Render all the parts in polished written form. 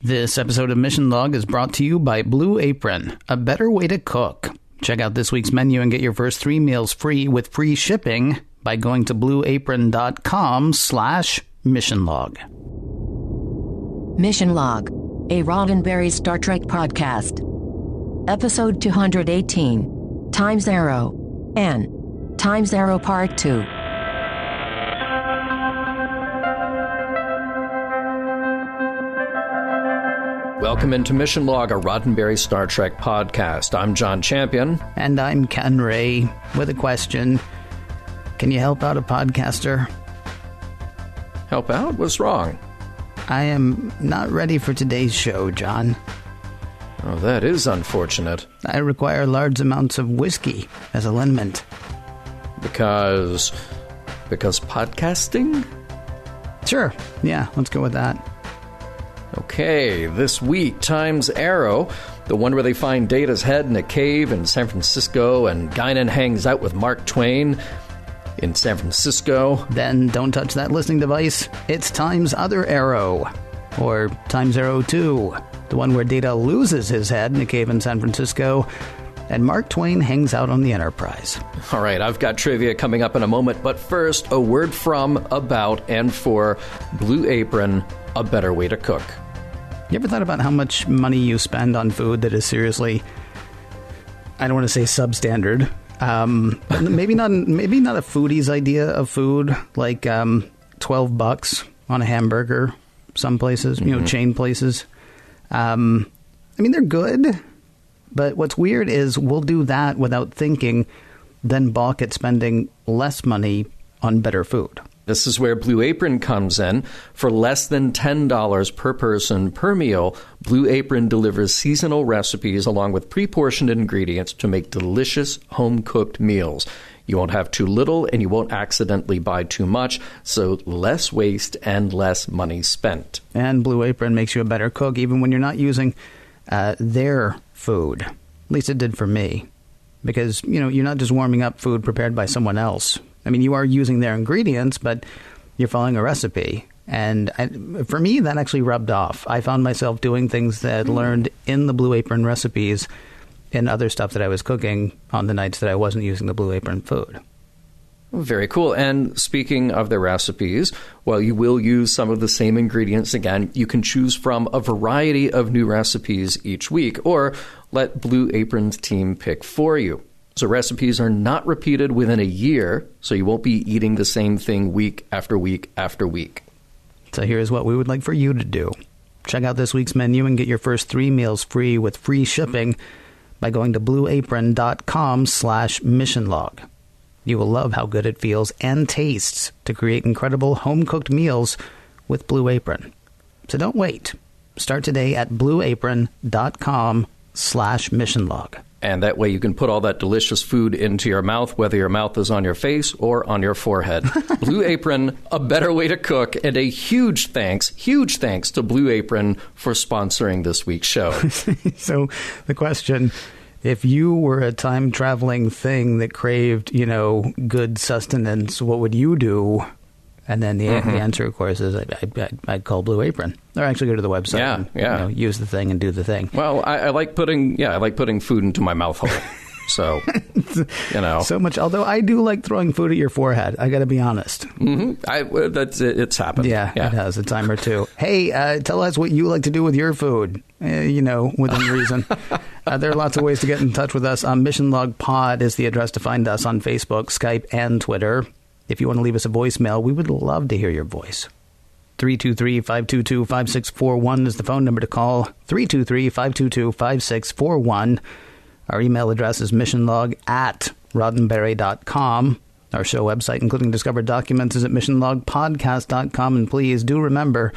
This episode of Mission Log is brought to you by Blue Apron, a better way to cook. Check out this week's menu and get your first 3 meals free with free shipping by going to blueapron.com/missionlog. Mission Log, a Roddenberry Star Trek podcast. Episode 218, Time's Arrow, and Time's Arrow Part II. Welcome into Mission Log, a Roddenberry Star Trek podcast. I'm John Champion. And I'm Ken Ray with a question. Can you help out a podcaster? Help out? What's wrong? I am not ready for today's show, John. Oh, that is unfortunate. I require large amounts of whiskey as a liniment. Because podcasting? Sure. Yeah, let's go with that. Okay, this week, Time's Arrow, the one where they find Data's head in a cave in San Francisco, and Guinan hangs out with Mark Twain in San Francisco. Then don't touch that listening device. It's Time's Other Arrow, or Time's Arrow 2, the one where Data loses his head in a cave in San Francisco, and Mark Twain hangs out on the Enterprise. All right, I've got trivia coming up in a moment, but first, a word from, about, and for Blue Apron, a better way to cook. You ever thought about how much money you spend on food that is seriously, I don't want to say substandard, but maybe not a foodie's idea of food, like $12 on a hamburger, some places, chain places. I mean, they're good, but what's weird is we'll do that without thinking, then balk at spending less money on better food. This is where Blue Apron comes in. For less than $10 per person per meal, Blue Apron delivers seasonal recipes along with pre-portioned ingredients to make delicious home-cooked meals. You won't have too little and you won't accidentally buy too much, so less waste and less money spent. And Blue Apron makes you a better cook even when you're not using their food. At least it did for me. Because, you're not just warming up food prepared by someone else. I mean, you are using their ingredients, but you're following a recipe. And for me, that actually rubbed off. I found myself doing things that I'd learned in the Blue Apron recipes and other stuff that I was cooking on the nights that I wasn't using the Blue Apron food. Very cool. And speaking of the recipes, while you will use some of the same ingredients again, you can choose from a variety of new recipes each week, or let Blue Apron's team pick for you. So recipes are not repeated within a year, so you won't be eating the same thing week after week after week. So here's what we would like for you to do. Check out this week's menu and get your first 3 meals free with free shipping by going to blueapron.com/missionlog. You will love how good it feels and tastes to create incredible home-cooked meals with Blue Apron. So don't wait. Start today at blueapron.com/missionlog. And that way you can put all that delicious food into your mouth, whether your mouth is on your face or on your forehead. Blue Apron, a better way to cook, and a huge thanks to Blue Apron for sponsoring this week's show. So the question, if you were a time-traveling thing that craved, good sustenance, what would you do? And then the answer, of course, is I'd call Blue Apron, or actually go to the website and use the thing and do the thing. Well, I like putting food into my mouth hole. So, so much. Although I do like throwing food at your forehead. I got to be honest. It's happened. Yeah, it has a time or two. Hey, tell us what you like to do with your food. Within reason. There are lots of ways to get in touch with us. Mission Log Pod is the address to find us on Facebook, Skype, and Twitter. If you want to leave us a voicemail, we would love to hear your voice. 323-522-5641 is the phone number to call. 323-522-5641. Our email address is missionlog@roddenberry.com. Our show website, including discovered documents, is at missionlogpodcast.com. And please do remember,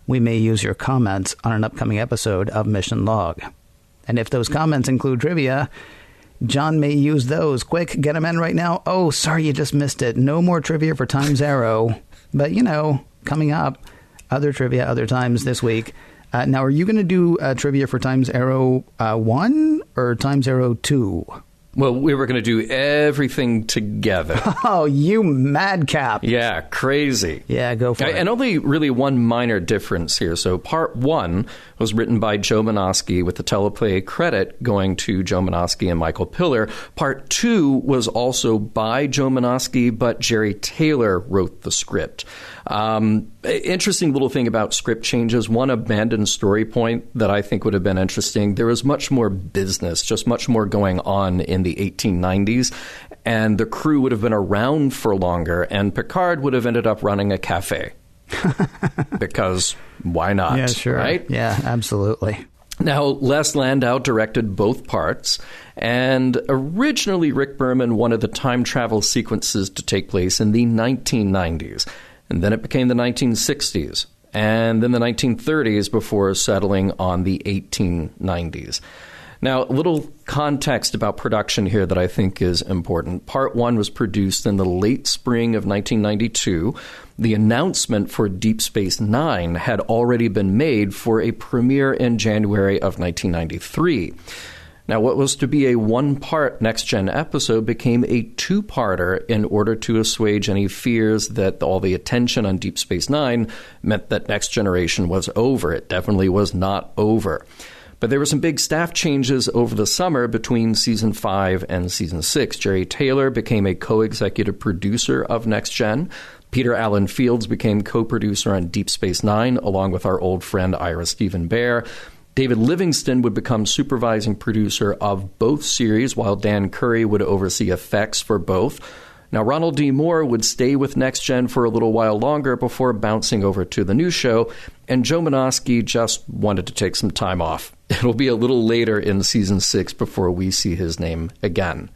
we may use your comments on an upcoming episode of Mission Log. And if those comments include trivia, John may use those. Quick, get them in right now. Oh, sorry, you just missed it. No more trivia for Time's Arrow. But, coming up, other trivia other times this week. Now, are you going to do trivia for Time's Arrow 1 or Time's Arrow 2? Well, we were going to do everything together. Oh, you madcap. Yeah, crazy. Yeah, go for it. And only really one minor difference here. So Part 1 was written by Joe Menosky with the teleplay credit going to Joe Menosky and Michael Piller. Part 2 was also by Joe Menosky, but Jerry Taylor wrote the script. Interesting little thing about script changes. One abandoned story point that I think would have been interesting. There was much more business, just much more going on in the 1890s, and the crew would have been around for longer, and Picard would have ended up running a cafe. Because why not? Yeah, sure. Right? Yeah, absolutely. Now, Les Landau directed both parts, and originally Rick Berman wanted the time travel sequences to take place in the 1990s. And then it became the 1960s, and then the 1930s before settling on the 1890s. Now, a little context about production here that I think is important. Part 1 was produced in the late spring of 1992. The announcement for Deep Space Nine had already been made for a premiere in January of 1993. Now, what was to be a one-part next-gen episode became a two-parter in order to assuage any fears that all the attention on Deep Space Nine meant that Next Generation was over. It definitely was not over. But there were some big staff changes over the summer between Season 5 and Season 6. Jerry Taylor became a co-executive producer of Next Gen. Peter Allen Fields became co-producer on Deep Space Nine, along with our old friend Ira Stephen Bear. David Livingston would become supervising producer of both series, while Dan Curry would oversee effects for both. Now, Ronald D. Moore would stay with Next Gen for a little while longer before bouncing over to the new show, and Joe Menosky just wanted to take some time off. It'll be a little later in Season 6 before we see his name again.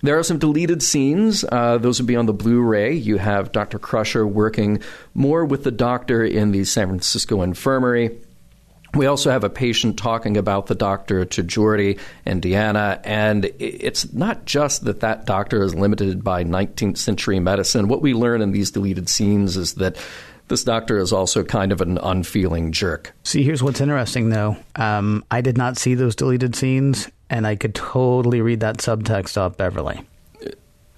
There are some deleted scenes. Those would be on the Blu-ray. You have Dr. Crusher working more with the doctor in the San Francisco infirmary. We also have a patient talking about the doctor to Geordi and Deanna, and it's not just that that doctor is limited by 19th century medicine. What we learn in these deleted scenes is that this doctor is also kind of an unfeeling jerk. See, here's what's interesting, though. I did not see those deleted scenes, and I could totally read that subtext off Beverly.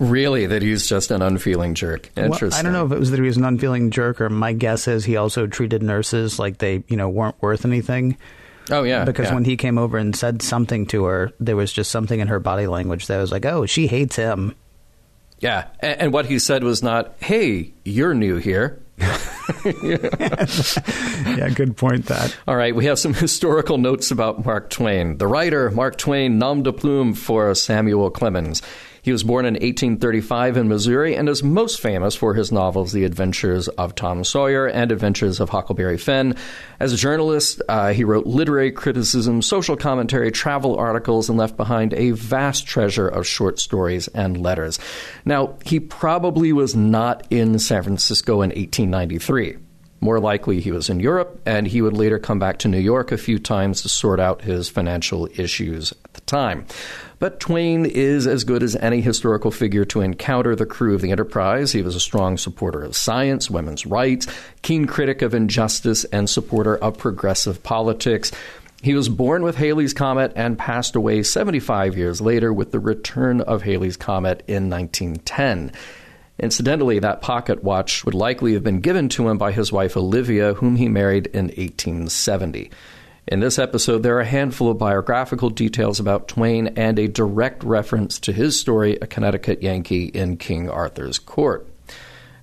Really? That he's just an unfeeling jerk? Interesting. Well, I don't know if it was that he was an unfeeling jerk, or my guess is he also treated nurses like they, weren't worth anything. Oh, yeah. Because when he came over and said something to her, there was just something in her body language that was like, oh, she hates him. Yeah. And what he said was not, hey, you're new here. Yeah, good point, that. All right, we have some historical notes about Mark Twain. The writer, Mark Twain, nom de plume for Samuel Clemens. He was born in 1835 in Missouri and is most famous for his novels The Adventures of Tom Sawyer and Adventures of Huckleberry Finn. As a journalist, he wrote literary criticism, social commentary, travel articles, and left behind a vast treasure of short stories and letters. Now, he probably was not in San Francisco in 1893. More likely, he was in Europe, and he would later come back to New York a few times to sort out his financial issues at the time. But Twain is as good as any historical figure to encounter the crew of the Enterprise. He was a strong supporter of science, women's rights, keen critic of injustice, and supporter of progressive politics. He was born with Halley's Comet and passed away 75 years later with the return of Halley's Comet in 1910. Incidentally, that pocket watch would likely have been given to him by his wife Olivia, whom he married in 1870. In this episode, there are a handful of biographical details about Twain and a direct reference to his story, A Connecticut Yankee in King Arthur's Court.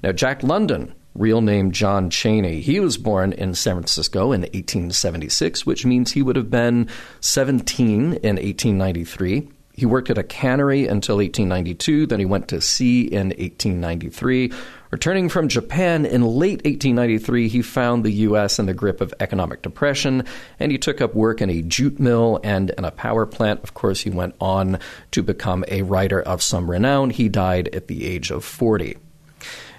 Now, Jack London, real name John Chaney, he was born in San Francisco in 1876, which means he would have been 17 in 1893. He worked at a cannery until 1892, then he went to sea in 1893. Returning from Japan in late 1893, he found the U.S. in the grip of economic depression, and he took up work in a jute mill and in a power plant. Of course, he went on to become a writer of some renown. He died at the age of 40.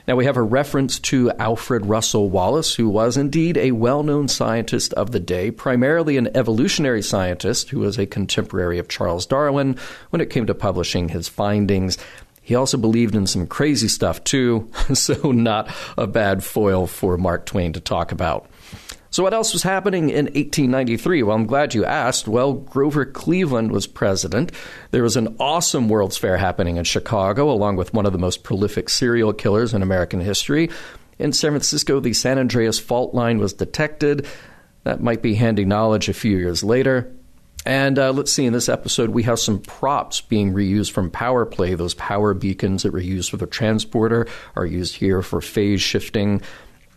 Now, we have a reference to Alfred Russel Wallace, who was indeed a well-known scientist of the day, primarily an evolutionary scientist who was a contemporary of Charles Darwin when it came to publishing his findings. He also believed in some crazy stuff, too, so not a bad foil for Mark Twain to talk about. So what else was happening in 1893? Well, I'm glad you asked. Well, Grover Cleveland was president. There was an awesome World's Fair happening in Chicago, along with one of the most prolific serial killers in American history. In San Francisco, the San Andreas Fault Line was detected. That might be handy knowledge a few years later. And let's see, in this episode, we have some props being reused from Power Play. Those power beacons that were used for the transporter are used here for phase shifting.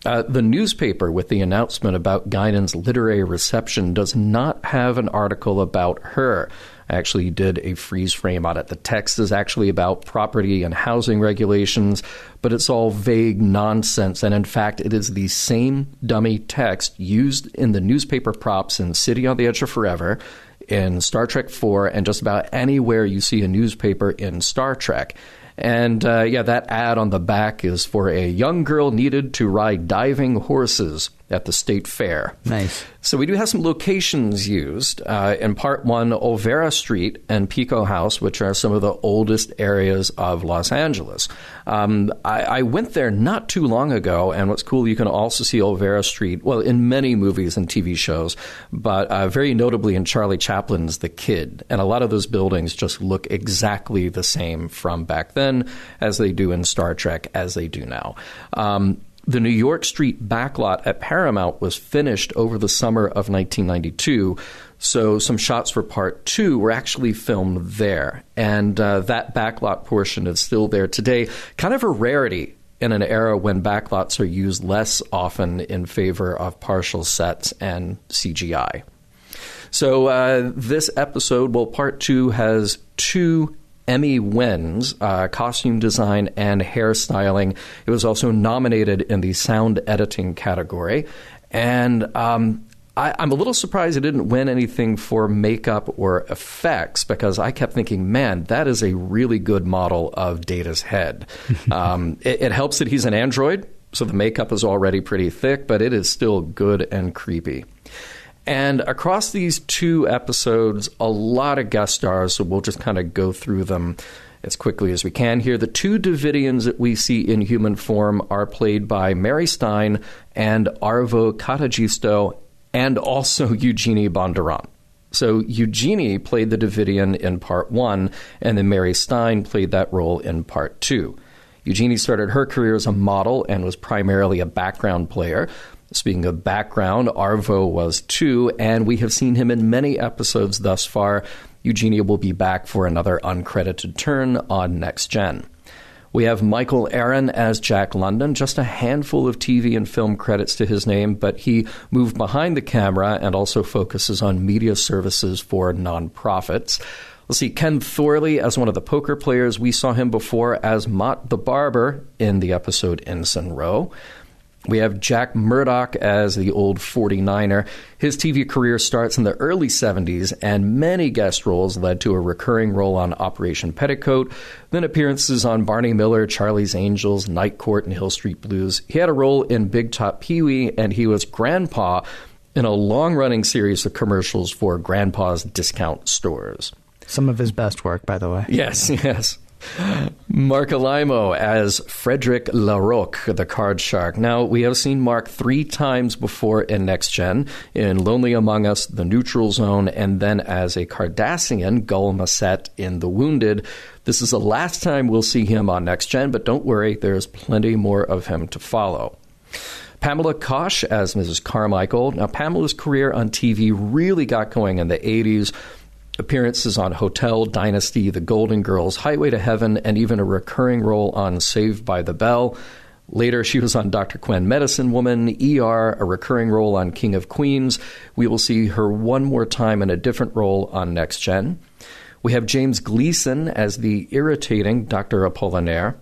The newspaper with the announcement about Guinan's literary reception does not have an article about her. I actually did a freeze frame on it. The text is actually about property and housing regulations, but it's all vague nonsense. And in fact, it is the same dummy text used in the newspaper props in City on the Edge of Forever, in Star Trek IV, and just about anywhere you see a newspaper in Star Trek. And that ad on the back is for a young girl needed to ride diving horses at the state fair. Nice. So we do have some locations used. In Part 1, Olvera Street and Pico House, which are some of the oldest areas of Los Angeles. I went there not too long ago, and what's cool, you can also see Olvera Street, well, in many movies and TV shows, but very notably in Charlie Chaplin's The Kid. And a lot of those buildings just look exactly the same from back then as they do in Star Trek, as they do now. The New York Street backlot at Paramount was finished over the summer of 1992, so some shots for Part 2 were actually filmed there. And that backlot portion is still there today. Kind of a rarity in an era when backlots are used less often in favor of partial sets and CGI. So this episode, well, Part 2 has 2 Emmy wins, costume design and hairstyling. It was also nominated in the sound editing category. And I'm a little surprised it didn't win anything for makeup or effects, because I kept thinking, man, that is a really good model of Data's head. It helps that he's an android, so the makeup is already pretty thick, but it is still good and creepy. And across these 2 episodes, a lot of guest stars, so we'll just kind of go through them as quickly as we can here. The 2 Davidians that we see in human form are played by Mary Stein and Arvo Katajisto, and also Eugenie Bondurant. So Eugenie played the Davidian in Part 1, and then Mary Stein played that role in Part 2. Eugenie started her career as a model and was primarily a background player. Speaking of background, Arvo was too, and we have seen him in many episodes thus far. Eugenia will be back for another uncredited turn on Next Gen. We have Michael Aaron as Jack London, just a handful of TV and film credits to his name, but he moved behind the camera and also focuses on media services for nonprofits. Let's see, Ken Thorley as one of the poker players. We saw him before as Mott the Barber in the episode Ensign Row. We have Jack Murdoch as the old 49er. His TV career starts in the early 70s, and many guest roles led to a recurring role on Operation Petticoat, then appearances on Barney Miller, Charlie's Angels, Night Court, and Hill Street Blues. He had a role in Big Top Pee-wee, and he was Grandpa in a long-running series of commercials for Grandpa's discount stores. Some of his best work, by the way. Yes, yes. Mark Alaimo as Frederick LaRocque, the card shark. Now, we have seen Mark 3 times before in Next Gen, in Lonely Among Us, The Neutral Zone, and then as a Cardassian, Gul Macet in The Wounded. This is the last time we'll see him on Next Gen, but don't worry, there's plenty more of him to follow. Pamela Kosh as Mrs. Carmichael. Now, Pamela's career on TV really got going in the 80s. Appearances on Hotel, Dynasty, The Golden Girls, Highway to Heaven, and even a recurring role on Saved by the Bell. Later, she was on Dr. Quinn, Medicine Woman, ER, a recurring role on King of Queens. We will see her one more time in a different role on Next Gen. We have James Gleason as the irritating Dr. Apollinaire.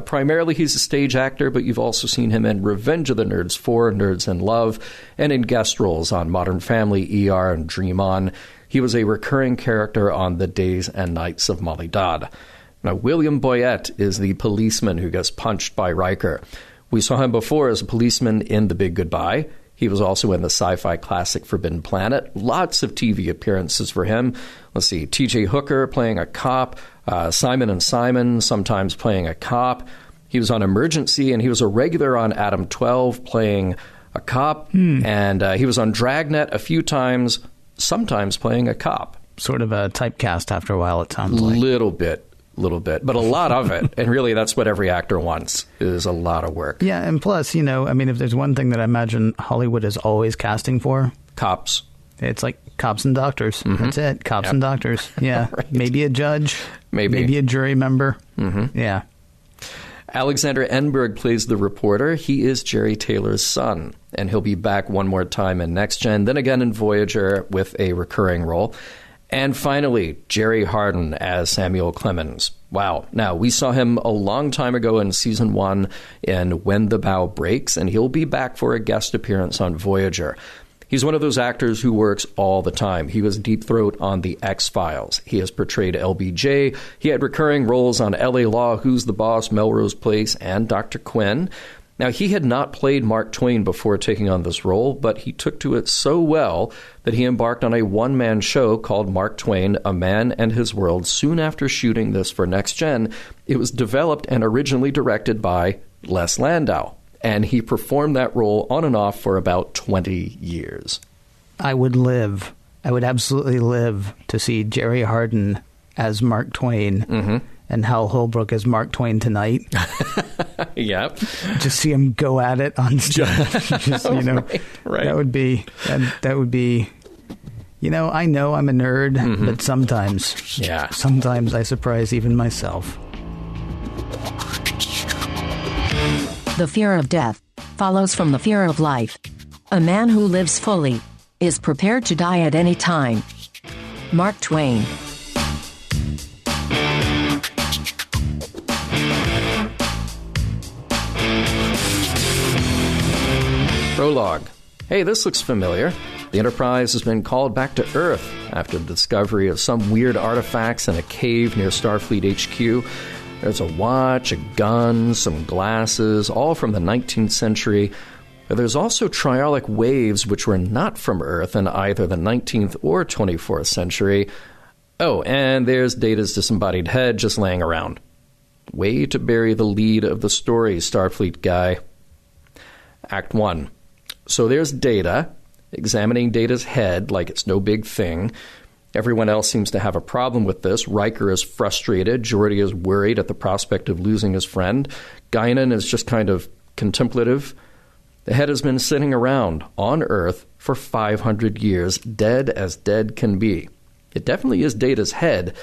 Primarily, he's a stage actor, but you've also seen him in Revenge of the Nerds 4, Nerds in Love, and in guest roles on Modern Family, ER, and Dream On. He was a recurring character on The Days and Nights of Molly Dodd. Now, William Boyett is the policeman who gets punched by Riker. We saw him before as a policeman in The Big Goodbye. He was also in the sci-fi classic Forbidden Planet. Lots of TV appearances for him. Let's see, T.J. Hooker playing a cop, Simon and Simon sometimes playing a cop. He was on Emergency, and he was a regular on Adam 12 playing a cop, and he was on Dragnet a few times, sometimes playing a cop. Sort of a typecast after a while, it sounds like. Little bit, but a lot of it. And really, that's what every actor wants, is a lot of work. Yeah, and plus, you know, I mean, if there's one thing that I imagine Hollywood is always casting for... Cops. It's like cops and doctors. That's it. Cops and doctors. Yeah. Right. Maybe a judge. Maybe a jury member. Yeah. Alexander Enberg plays the reporter. He is Jerry Taylor's son, and he'll be back one more time in Next Gen, then again in Voyager with a recurring role. And finally, Jerry Hardin as Samuel Clemens. Wow. Now, we saw him a long time ago in Season 1 in When the Bow Breaks, and he'll be back for a guest appearance on Voyager. He's one of those actors who works all the time. He was Deep Throat on The X-Files. He has portrayed LBJ. He had recurring roles on L.A. Law, Who's the Boss, Melrose Place, and Dr. Quinn. Now, he had not played Mark Twain before taking on this role, but he took to it so well that he embarked on a one-man show called Mark Twain, A Man and His World soon after shooting this for Next Gen. It was developed and originally directed by Les Landau, and he performed that role on and off for about 20 years. I would absolutely live to see Jerry Hardin as Mark Twain and Hal Holbrook as Mark Twain tonight. Yep. Just see him go at it on stage. Just, you know, right. That would be, you know I'm a nerd, but sometimes I surprise even myself. The fear of death follows from the fear of life. A man who lives fully is prepared to die at any time. Mark Twain. Prologue. Hey, this looks familiar. The Enterprise has been called back to Earth after the discovery of some weird artifacts in a cave near Starfleet HQ. There's a watch, a gun, some glasses, all from the 19th century. But there's also triolic waves which were not from Earth in either the 19th or 24th century. Oh, and there's Data's disembodied head just laying around. Way to bury the lead of the story, Starfleet guy. Act 1. So there's Data, examining Data's head like it's no big thing. Everyone else seems to have a problem with this. Riker is frustrated. Geordi is worried at the prospect of losing his friend. Guinan is just kind of contemplative. The head has been sitting around on Earth for 500 years, dead as dead can be. It definitely is Data's head,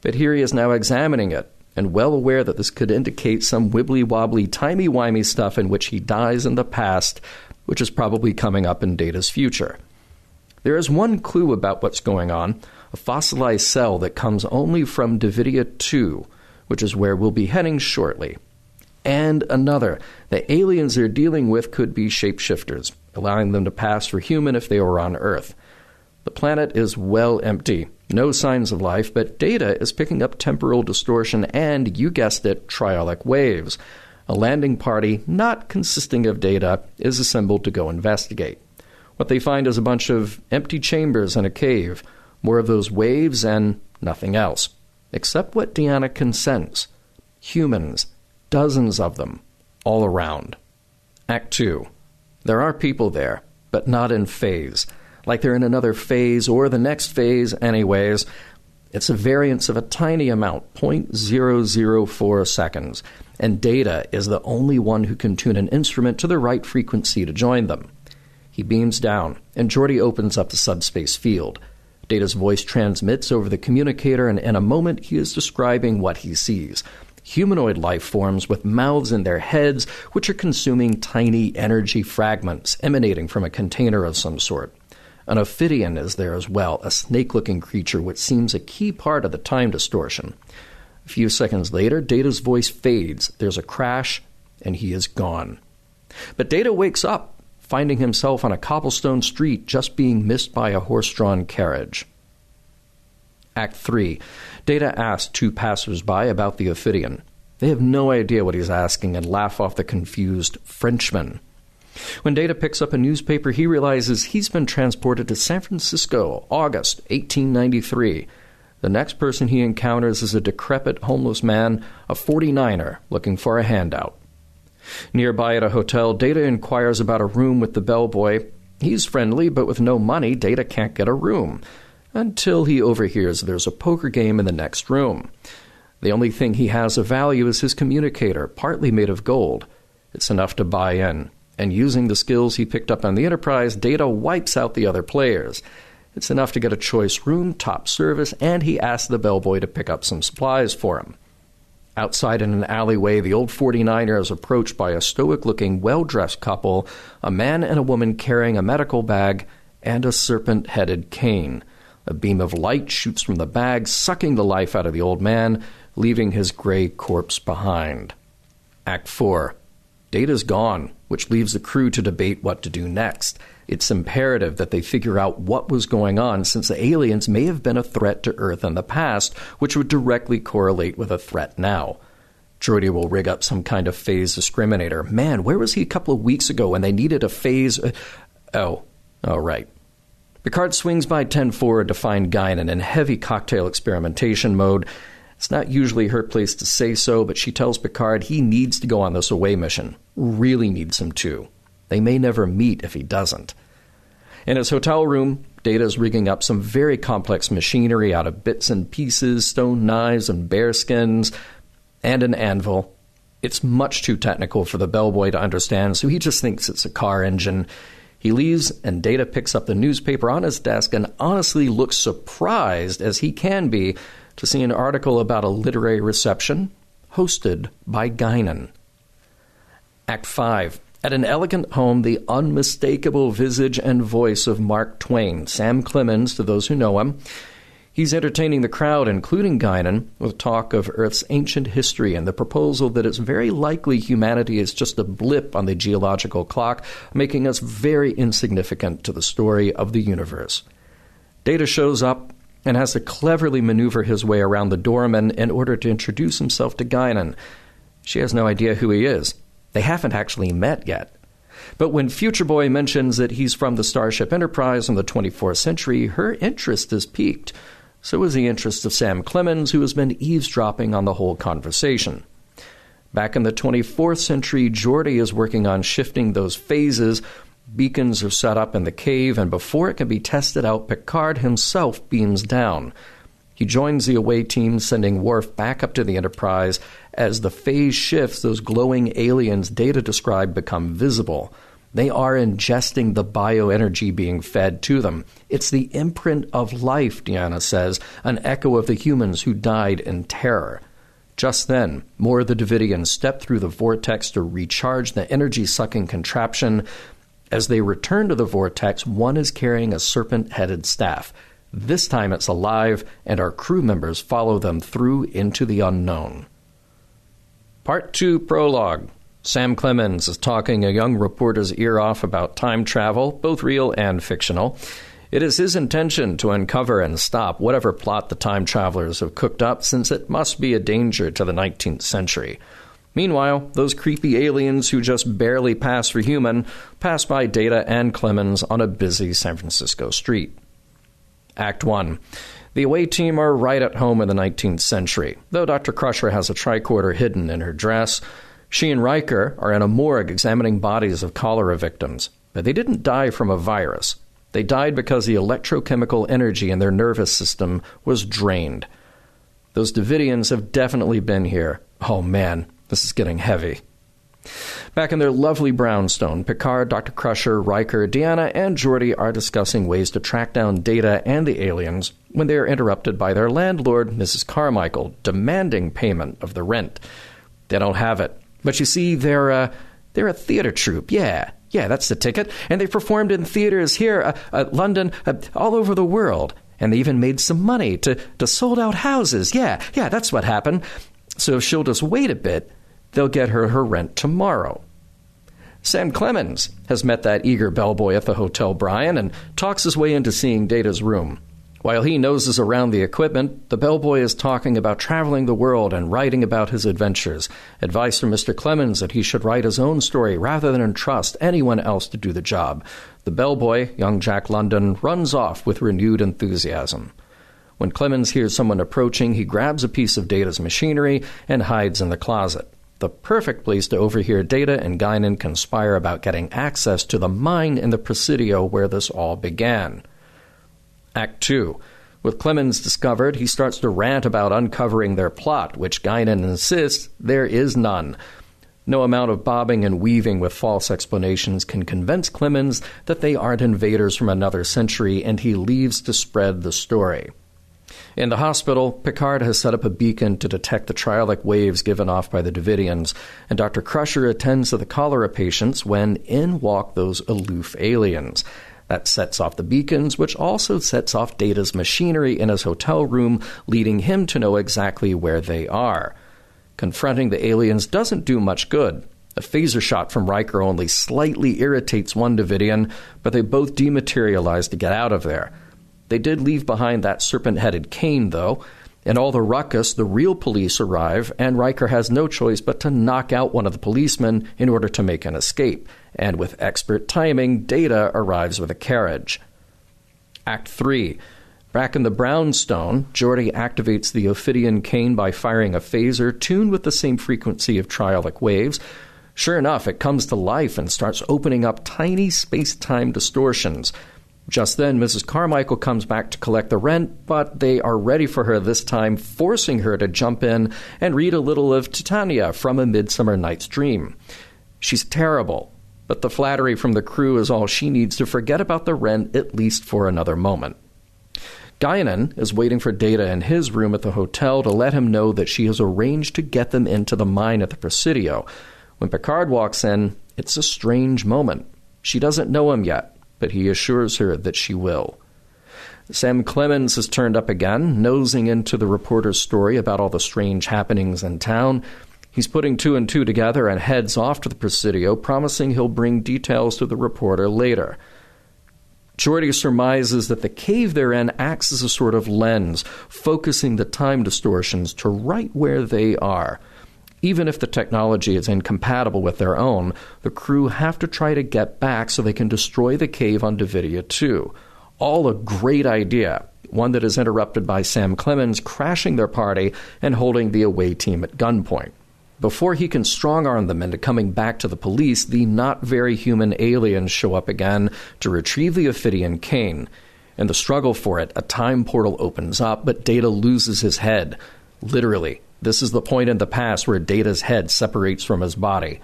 but here he is now examining it, and well aware that this could indicate some wibbly-wobbly, timey-wimey stuff in which he dies in the past, which is probably coming up in Data's future. There is one clue about what's going on, a fossilized cell that comes only from Davidia 2, which is where we'll be heading shortly. And another, the aliens they're dealing with could be shapeshifters, allowing them to pass for human if they were on Earth. The planet is well empty, no signs of life, but Data is picking up temporal distortion and, you guessed it, triolic waves. A landing party, not consisting of Data, is assembled to go investigate. What they find is a bunch of empty chambers in a cave, more of those waves and nothing else, except what Deanna can sense. Humans, dozens of them, all around. Act 2. There are people there, but not in phase. Like they're in another phase or the next phase anyways. It's a variance of a tiny amount, 0.004 seconds, and Data is the only one who can tune an instrument to the right frequency to join them. He beams down, and Geordi opens up the subspace field. Data's voice transmits over the communicator, and in a moment he is describing what he sees. Humanoid life forms with mouths in their heads, which are consuming tiny energy fragments emanating from a container of some sort. An Ophidian is there as well, a snake-looking creature which seems a key part of the time distortion. A few seconds later, Data's voice fades, there's a crash, and he is gone. But Data wakes up, finding himself on a cobblestone street just being missed by a horse-drawn carriage. Act 3. Data asks two passers-by about the Ophidian. They have no idea what he's asking and laugh off the confused Frenchman. When Data picks up a newspaper, he realizes he's been transported to San Francisco, August 1893. The next person he encounters is a decrepit homeless man, a 49er, looking for a handout. Nearby at a hotel, Data inquires about a room with the bellboy. He's friendly, but with no money, Data can't get a room. Until he overhears there's a poker game in the next room. The only thing he has of value is his communicator, partly made of gold. It's enough to buy in. And using the skills he picked up on the Enterprise, Data wipes out the other players. It's enough to get a choice room, top service, and he asks the bellboy to pick up some supplies for him. Outside in an alleyway, the old 49er is approached by a stoic-looking, well-dressed couple, a man and a woman carrying a medical bag and a serpent-headed cane. A beam of light shoots from the bag, sucking the life out of the old man, leaving his gray corpse behind. Act 4. Data's gone, which leaves the crew to debate what to do next. It's imperative that they figure out what was going on, since the aliens may have been a threat to Earth in the past, which would directly correlate with a threat now. Geordi will rig up some kind of phase discriminator. Man, where was he a couple of weeks ago when they needed a phase... Oh, right. Picard swings by 10-4 to find Guinan in heavy cocktail experimentation mode. It's not usually her place to say so, but she tells Picard he needs to go on this away mission. Really needs him to. They may never meet if he doesn't. In his hotel room, Data's rigging up some very complex machinery out of bits and pieces, stone knives and bear skins, and an anvil. It's much too technical for the bellboy to understand, so he just thinks it's a car engine. He leaves, and Data picks up the newspaper on his desk and honestly looks surprised, as he can be, to see an article about a literary reception hosted by Guinan. Act 5. At an elegant home, the unmistakable visage and voice of Mark Twain, Sam Clemens to those who know him. He's entertaining the crowd, including Guinan, with talk of Earth's ancient history and the proposal that it's very likely humanity is just a blip on the geological clock, making us very insignificant to the story of the universe. Data shows up and has to cleverly maneuver his way around the doorman in order to introduce himself to Guinan. She has no idea who he is. They haven't actually met yet. But when Future Boy mentions that he's from the Starship Enterprise in the 24th century, her interest is piqued. So is the interest of Sam Clemens, who has been eavesdropping on the whole conversation. Back in the 24th century, Geordi is working on shifting those phases. Beacons are set up in the cave, and before it can be tested out, Picard himself beams down. He joins the away team, sending Worf back up to the Enterprise. As the phase shifts, those glowing aliens Data described become visible. They are ingesting the bioenergy being fed to them. It's the imprint of life, Deanna says, an echo of the humans who died in terror. Just then, more of the Davidians step through the vortex to recharge the energy-sucking contraption. As they return to the vortex, one is carrying a serpent-headed staff. This time it's alive, and our crew members follow them through into the unknown. Part 2 Prologue. Sam Clemens is talking a young reporter's ear off about time travel, both real and fictional. It is his intention to uncover and stop whatever plot the time travelers have cooked up, since it must be a danger to the 19th century. Meanwhile, those creepy aliens who just barely pass for human pass by Data and Clemens on a busy San Francisco street. Act 1. The away team are right at home in the 19th century, though Dr. Crusher has a tricorder hidden in her dress. She and Riker are in a morgue examining bodies of cholera victims, but they didn't die from a virus. They died because the electrochemical energy in their nervous system was drained. Those Davidians have definitely been here. Oh man, this is getting heavy. Back in their lovely brownstone, Picard, Dr. Crusher, Riker, Deanna, and Geordi are discussing ways to track down Data and the aliens when they are interrupted by their landlord, Mrs. Carmichael, demanding payment of the rent. They don't have it. But you see, they're a theater troupe. Yeah, that's the ticket. And they performed in theaters here, London, all over the world. And they even made some money to sold-out houses. Yeah, that's what happened. So if she'll just wait a bit, they'll get her rent tomorrow. Sam Clemens has met that eager bellboy at the Hotel Bryan and talks his way into seeing Data's room. While he noses around the equipment, the bellboy is talking about traveling the world and writing about his adventures. Advice from Mr. Clemens that he should write his own story rather than entrust anyone else to do the job. The bellboy, young Jack London, runs off with renewed enthusiasm. When Clemens hears someone approaching, he grabs a piece of Data's machinery and hides in the closet. The perfect place to overhear Data and Guinan conspire about getting access to the mine in the Presidio where this all began. Act 2. With Clemens discovered, he starts to rant about uncovering their plot, which Guinan insists there is none. No amount of bobbing and weaving with false explanations can convince Clemens that they aren't invaders from another century, and he leaves to spread the story. In the hospital, Picard has set up a beacon to detect the triolic waves given off by the Davidians, and Dr. Crusher attends to the cholera patients when in walk those aloof aliens. That sets off the beacons, which also sets off Data's machinery in his hotel room, leading him to know exactly where they are. Confronting the aliens doesn't do much good. A phaser shot from Riker only slightly irritates one Davidian, but they both dematerialize to get out of there. They did leave behind that serpent-headed cane, though. In all the ruckus, the real police arrive, and Riker has no choice but to knock out one of the policemen in order to make an escape. And with expert timing, Data arrives with a carriage. Act 3. Back in the Brownstone, Geordi activates the Ophidian cane by firing a phaser tuned with the same frequency of triolic waves. Sure enough, it comes to life and starts opening up tiny space-time distortions. Just then, Mrs. Carmichael comes back to collect the rent, but they are ready for her this time, forcing her to jump in and read a little of Titania from A Midsummer Night's Dream. She's terrible, but the flattery from the crew is all she needs to forget about the rent, at least for another moment. Guinan is waiting for Data in his room at the hotel to let him know that she has arranged to get them into the mine at the Presidio. When Picard walks in, it's a strange moment. She doesn't know him yet, but he assures her that she will. Sam Clemens has turned up again, nosing into the reporter's story about all the strange happenings in town. He's putting two and two together and heads off to the Presidio, promising he'll bring details to the reporter later. Geordi surmises that the cave they're in acts as a sort of lens, focusing the time distortions to right where they are. Even if the technology is incompatible with their own, the crew have to try to get back so they can destroy the cave on Davidia 2. All a great idea, one that is interrupted by Sam Clemens crashing their party and holding the away team at gunpoint. Before he can strong-arm them into coming back to the police, the not-very-human aliens show up again to retrieve the Ophidian cane. In the struggle for it, a time portal opens up, but Data loses his head. Literally. This is the point in the past where Data's head separates from his body.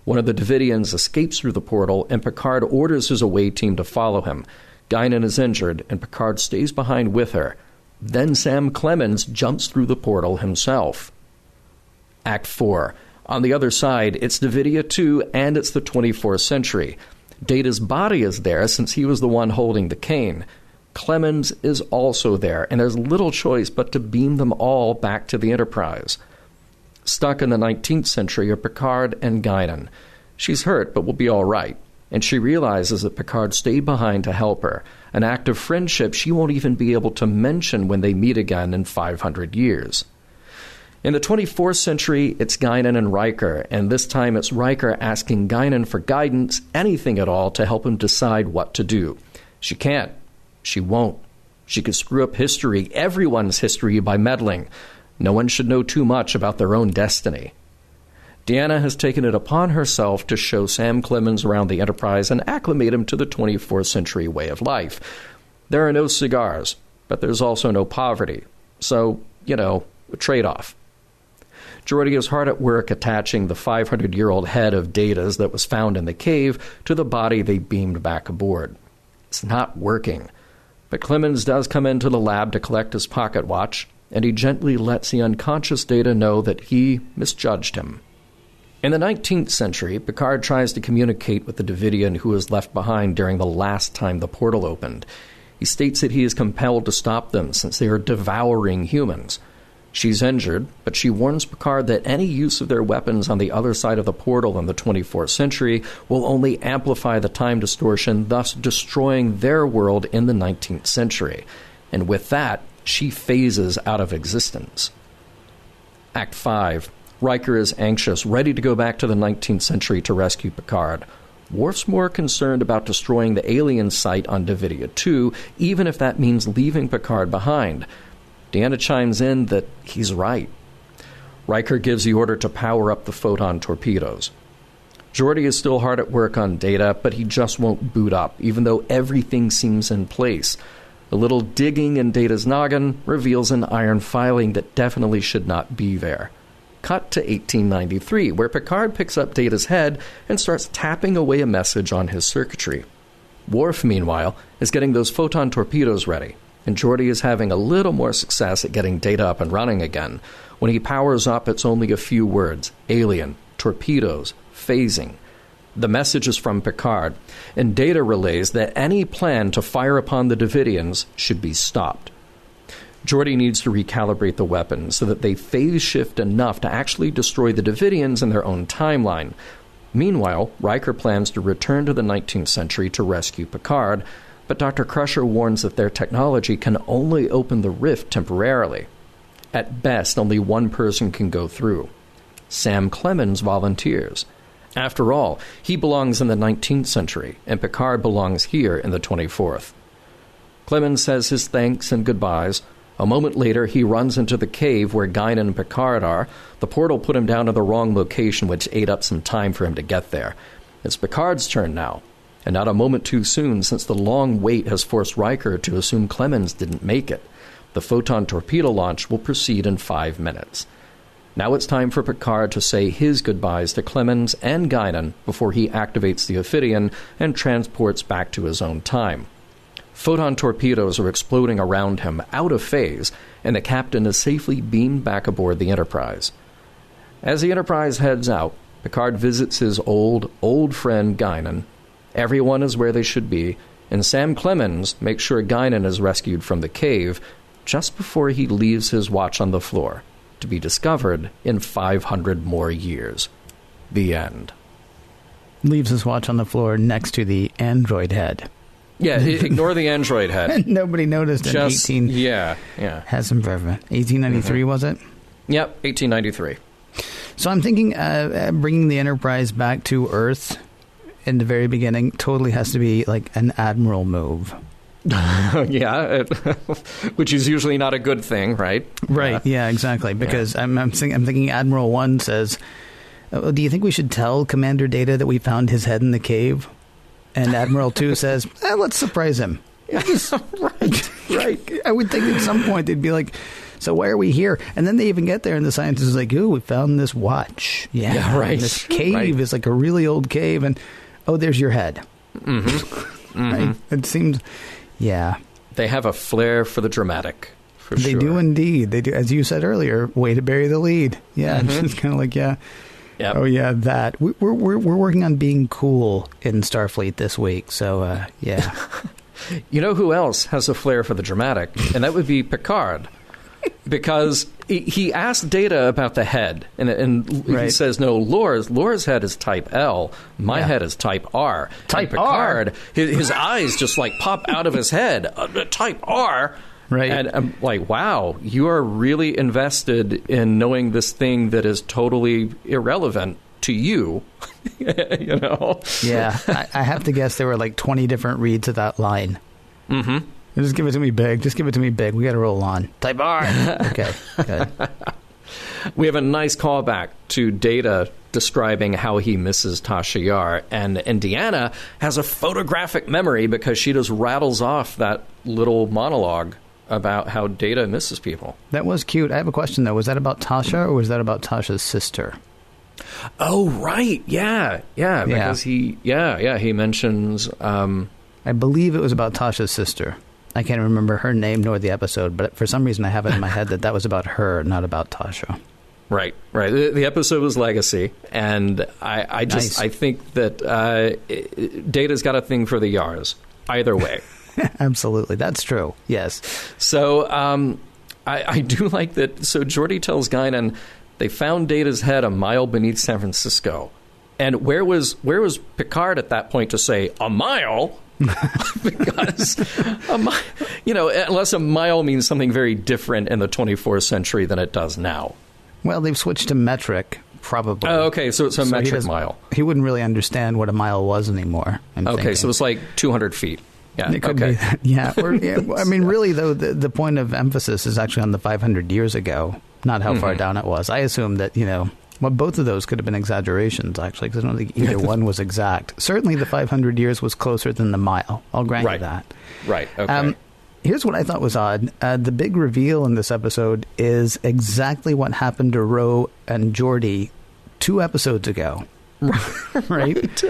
One of the Davidians escapes through the portal, and Picard orders his away team to follow him. Guinan is injured, and Picard stays behind with her. Then Sam Clemens jumps through the portal himself. Act 4. On the other side, it's Davidia 2, and it's the 24th century. Data's body is there since he was the one holding the cane. Clemens is also there, and there's little choice but to beam them all back to the Enterprise. Stuck in the 19th century are Picard and Guinan. She's hurt, but will be all right, and she realizes that Picard stayed behind to help her, an act of friendship she won't even be able to mention when they meet again in 500 years. In the 24th century, it's Guinan and Riker, and this time it's Riker asking Guinan for guidance, anything at all, to help him decide what to do. She can't. She won't. She could screw up history, everyone's history, by meddling. No one should know too much about their own destiny. Deanna has taken it upon herself to show Sam Clemens around the Enterprise and acclimate him to the 24th century way of life. There are no cigars, but there's also no poverty. So, a trade-off. Geordi is hard at work attaching the 500-year-old head of Data's that was found in the cave to the body they beamed back aboard. It's not working. But Clemens does come into the lab to collect his pocket watch, and he gently lets the unconscious Data know that he misjudged him. In the 19th century, Picard tries to communicate with the Davidian who was left behind during the last time the portal opened. He states that he is compelled to stop them since they are devouring humans. She's injured, but she warns Picard that any use of their weapons on the other side of the portal in the 24th century will only amplify the time distortion, thus destroying their world in the 19th century. And with that, she phases out of existence. Act 5. Riker is anxious, ready to go back to the 19th century to rescue Picard. Worf's more concerned about destroying the alien site on Davidia 2, even if that means leaving Picard behind. Deanna chimes in that he's right. Riker gives the order to power up the photon torpedoes. Geordi is still hard at work on Data, but he just won't boot up, even though everything seems in place. A little digging in Data's noggin reveals an iron filing that definitely should not be there. Cut to 1893, where Picard picks up Data's head and starts tapping away a message on his circuitry. Worf, meanwhile, is getting those photon torpedoes ready, and Geordi is having a little more success at getting Data up and running again. When he powers up, it's only a few words: alien, torpedoes, phasing. The message is from Picard, and Data relays that any plan to fire upon the Davidians should be stopped. Geordi needs to recalibrate the weapons so that they phase shift enough to actually destroy the Davidians in their own timeline. Meanwhile, Riker plans to return to the 19th century to rescue Picard, but Dr. Crusher warns that their technology can only open the rift temporarily. At best, only one person can go through. Sam Clemens volunteers. After all, he belongs in the 19th century, and Picard belongs here in the 24th. Clemens says his thanks and goodbyes. A moment later, he runs into the cave where Guinan and Picard are. The portal put him down to the wrong location, which ate up some time for him to get there. It's Picard's turn now, and not a moment too soon, since the long wait has forced Riker to assume Clemens didn't make it. The photon torpedo launch will proceed in 5 minutes. Now it's time for Picard to say his goodbyes to Clemens and Guinan before he activates the Ophidian and transports back to his own time. Photon torpedoes are exploding around him, out of phase, and the captain is safely beamed back aboard the Enterprise. As the Enterprise heads out, Picard visits his old friend Guinan. Everyone is where they should be, and Sam Clemens makes sure Guinan is rescued from the cave just before he leaves his watch on the floor, to be discovered in 500 more years. The end. Leaves his watch on the floor next to the android head. Yeah, ignore the android head. Nobody noticed in 18... Yeah. Has some forever. 1893, was it? Yep, 1893. So I'm thinking bringing the Enterprise back to Earth in the very beginning totally has to be like an admiral move. Yeah, which is usually not a good thing, right? Right, yeah, exactly. Because I'm thinking Admiral 1 says, do you think we should tell Commander Data that we found his head in the cave? And Admiral 2 says, let's surprise him. Right. I would think at some point they'd be like, so why are we here? And then they even get there and the scientist is like, ooh, we found this watch. Yeah, right. This cave is like a really old cave. And, there's your head. Mm-hmm. Mm-hmm. Right? It seems... Yeah. They have a flair for the dramatic, for sure. They do indeed. They do. As you said earlier, way to bury the lead. Yeah, It's just kind of like, Yep. Oh, yeah, that. We're working on being cool in Starfleet this week, so, yeah. You know who else has a flair for the dramatic? And that would be Picard. Because he asked Data about the head, and he says, no, Laura's head is type L, my head is type R. Type Picard, R? His eyes just like pop out of his head, type R. Right. And I'm like, wow, you are really invested in knowing this thing that is totally irrelevant to you, you know? Yeah, I have to guess there were like 20 different reads of that line. Mm-hmm. Just give it to me big. Just give it to me big. We got to roll on. Type R. Okay, good. We have a nice callback to Data describing how he misses Tasha Yar, and Deanna has a photographic memory because she just rattles off that little monologue about how Data misses people. That was cute. I have a question, though. Was that about Tasha, or was that about Tasha's sister? Oh, right. Yeah. Because he mentions... I believe it was about Tasha's sister. I can't remember her name nor the episode, but for some reason I have it in my head that was about her, not about Tasha. Right. The episode was Legacy, and I think that Data's got a thing for the Yars, either way. Absolutely. That's true. Yes. So I do like that. So Geordi tells Guinan they found Data's head a mile beneath San Francisco. And where was Picard at that point to say, a mile? Because, unless a mile means something very different in the 24th century than it does now. Well, they've switched to metric, probably. Oh, okay, so it's a metric mile. He wouldn't really understand what a mile was anymore. Okay, so it's like 200 feet. Yeah, it could be. Yeah, I mean, really, though, the point of emphasis is actually on the 500 years ago, not how far down it was. I assumed that, well, both of those could have been exaggerations, actually, because I don't think either one was exact. Certainly the 500 years was closer than the mile. I'll grant you that. Right, okay. Here's what I thought was odd. The big reveal in this episode is exactly what happened to Ro and Geordi 2 episodes ago. Right?